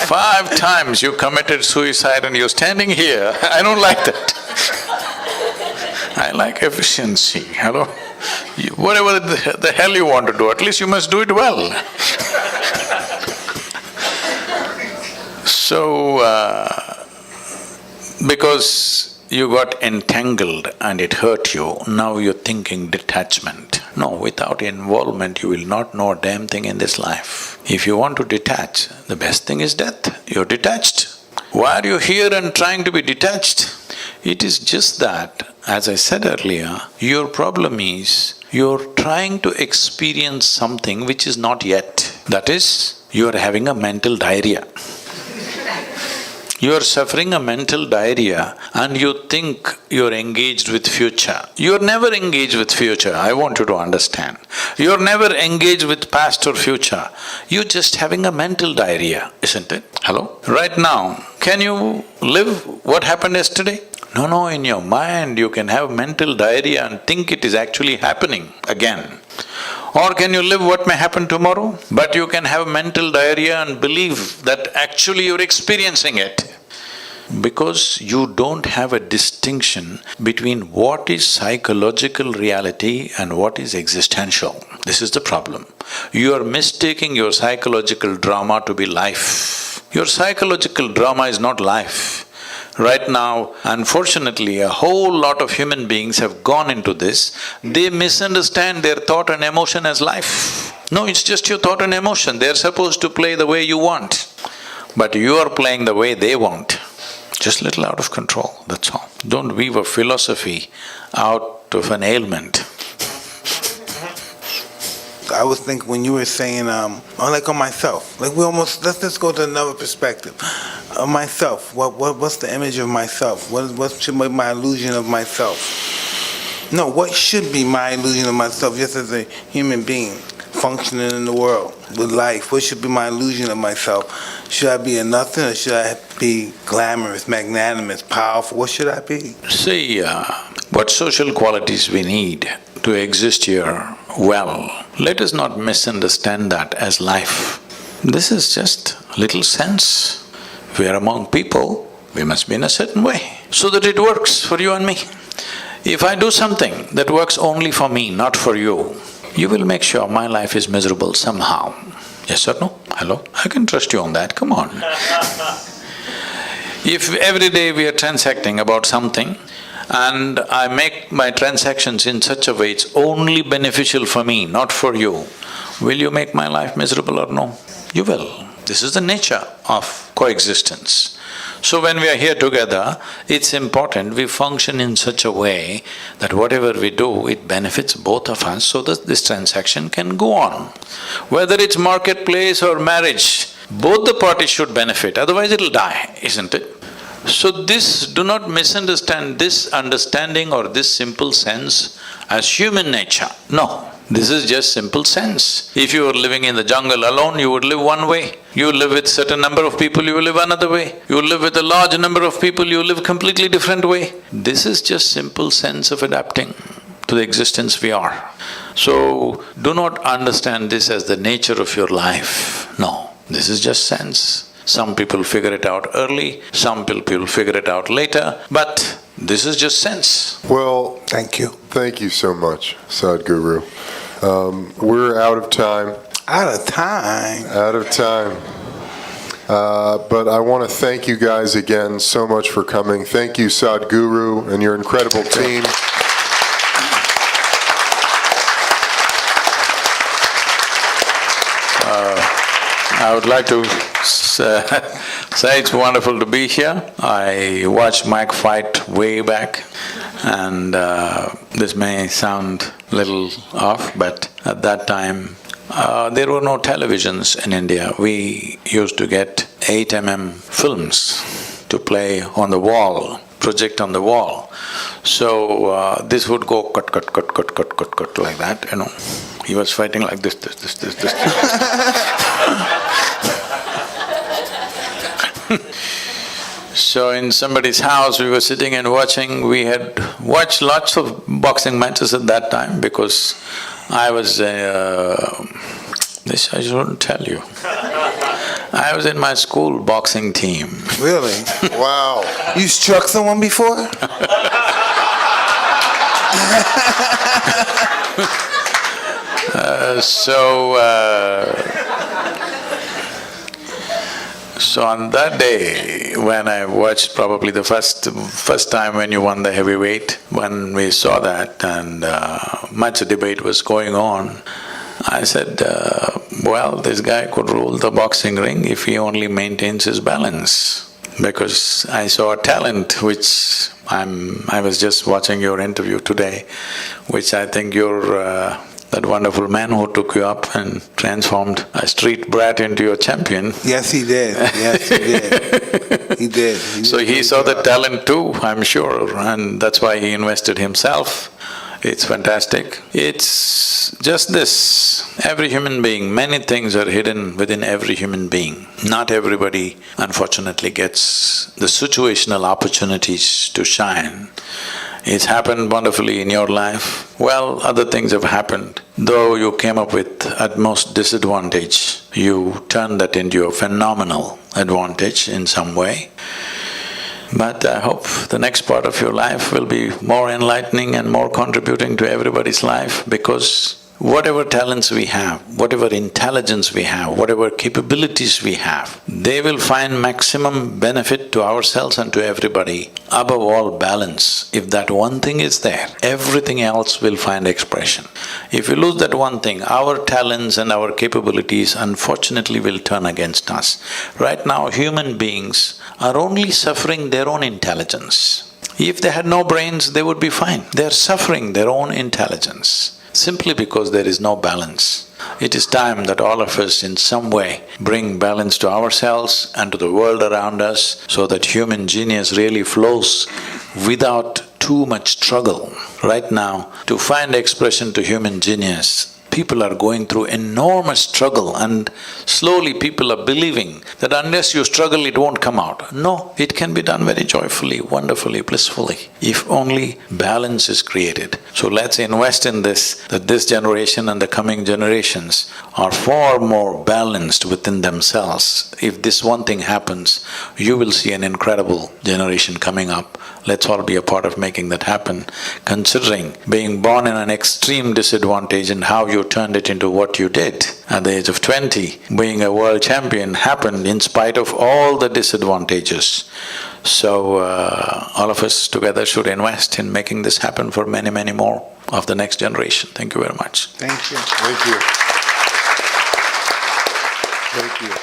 5 times you committed suicide and you're standing here, I don't like that. I like efficiency, hello? Whatever the hell you want to do, at least you must do it well. So, because you got entangled and it hurt you, now you're thinking detachment. No, without involvement, you will not know a damn thing in this life. If you want to detach, the best thing is death. You're detached. Why are you here and trying to be detached? It is just that, as I said earlier, your problem is you're trying to experience something which is not yet. That is, you're having a mental diarrhea. You are suffering a mental diarrhea and you think you're engaged with future. You're never engaged with future, I want you to understand. You're never engaged with past or future. You're just having a mental diarrhea, isn't it? Hello? Right now, can you live what happened yesterday? No, in your mind you can have mental diarrhea and think it is actually happening again. Or can you live what may happen tomorrow? But you can have mental diarrhea and believe that actually you're experiencing it. Because you don't have a distinction between what is psychological reality and what is existential. This is the problem. You are mistaking your psychological drama to be life. Your psychological drama is not life. Right now, unfortunately, a whole lot of human beings have gone into this. They misunderstand their thought and emotion as life. No, it's just your thought and emotion. They're supposed to play the way you want, but you are playing the way they want. Just a little out of control, that's all. Don't weave a philosophy out of an ailment. I was thinking when you were saying, like on myself, like we almost, let's just go to another perspective. Myself, what's the image of myself? What should be my illusion of myself? No, what should be my illusion of myself just as a human being functioning in the world with life? What should be my illusion of myself? Should I be a nothing or should I be glamorous, magnanimous, powerful? What should I be? See, what social qualities we need to exist here well, let us not misunderstand that as life. This is just little sense. We are among people, we must be in a certain way, so that it works for you and me. If I do something that works only for me, not for you, you will make sure my life is miserable somehow. Yes or no? Hello? I can trust you on that, come on. If every day we are transacting about something, and I make my transactions in such a way it's only beneficial for me, not for you, will you make my life miserable or no? You will. This is the nature of coexistence. So when we are here together, it's important we function in such a way that whatever we do, it benefits both of us so that this transaction can go on. Whether it's marketplace or marriage, both the parties should benefit, otherwise it'll die, isn't it? So this, do not misunderstand this understanding or this simple sense as human nature. No, this is just simple sense. If you were living in the jungle alone, you would live one way. You live with certain number of people, you will live another way. You live with a large number of people, you live completely different way. This is just simple sense of adapting to the existence we are. So, do not understand this as the nature of your life. No, this is just sense. Some people figure it out early, some people figure it out later, but this is just sense. Well, Thank you. thank you so much, Sadhguru. We're out of time. Out of time. Out of time. But I want to thank you guys again so much for coming. Thank you, Sadhguru, and your incredible team. I would like to say it's wonderful to be here. I watched Mike fight way back And this may sound little off, but at that time, there were no televisions in India. We used to get 8 mm films to play on the wall, project on the wall. So this would go cut like that, you know. He was fighting like this. So in somebody's house, we were sitting and watching. We had watched lots of boxing matches at that time because I was this I shouldn't tell you. I was in my school boxing team. Really? Wow. You struck someone before? So on that day, when I watched probably the first time when you won the heavyweight, when we saw that and much debate was going on, I said, well, this guy could rule the boxing ring if he only maintains his balance. Because I saw a talent which I was just watching your interview today, which I think you're that wonderful man who took you up and transformed a street brat into your champion. Yes, he did. Yes, he did. He did. So he saw the talent too, I'm sure, and that's why he invested himself. It's fantastic. It's just this, every human being, many things are hidden within every human being. Not everybody, unfortunately, gets the situational opportunities to shine. It's happened wonderfully in your life. Well, other things have happened. Though you came up with utmost disadvantage, you turned that into a phenomenal advantage in some way. But I hope the next part of your life will be more enlightening and more contributing to everybody's life, because whatever talents we have, whatever intelligence we have, whatever capabilities we have, they will find maximum benefit to ourselves and to everybody. Above all, balance. If that one thing is there, everything else will find expression. If we lose that one thing, our talents and our capabilities unfortunately will turn against us. Right now, human beings are only suffering their own intelligence. If they had no brains, they would be fine. They're suffering their own intelligence simply because there is no balance. It is time that all of us in some way bring balance to ourselves and to the world around us so that human genius really flows without too much struggle. Right now, to find expression to human genius, people are going through enormous struggle, and slowly people are believing that unless you struggle, it won't come out. No, it can be done very joyfully, wonderfully, blissfully, if only balance is created. So let's invest in this, that this generation and the coming generations are far more balanced within themselves. If this one thing happens, you will see an incredible generation coming up. Let's all be a part of making that happen, considering being born in an extreme disadvantage and how you turned it into what you did. At the age of 20, being a world champion happened in spite of all the disadvantages. So, all of us together should invest in making this happen for many, many more of the next generation. Thank you very much. Thank you. Thank you. Thank you.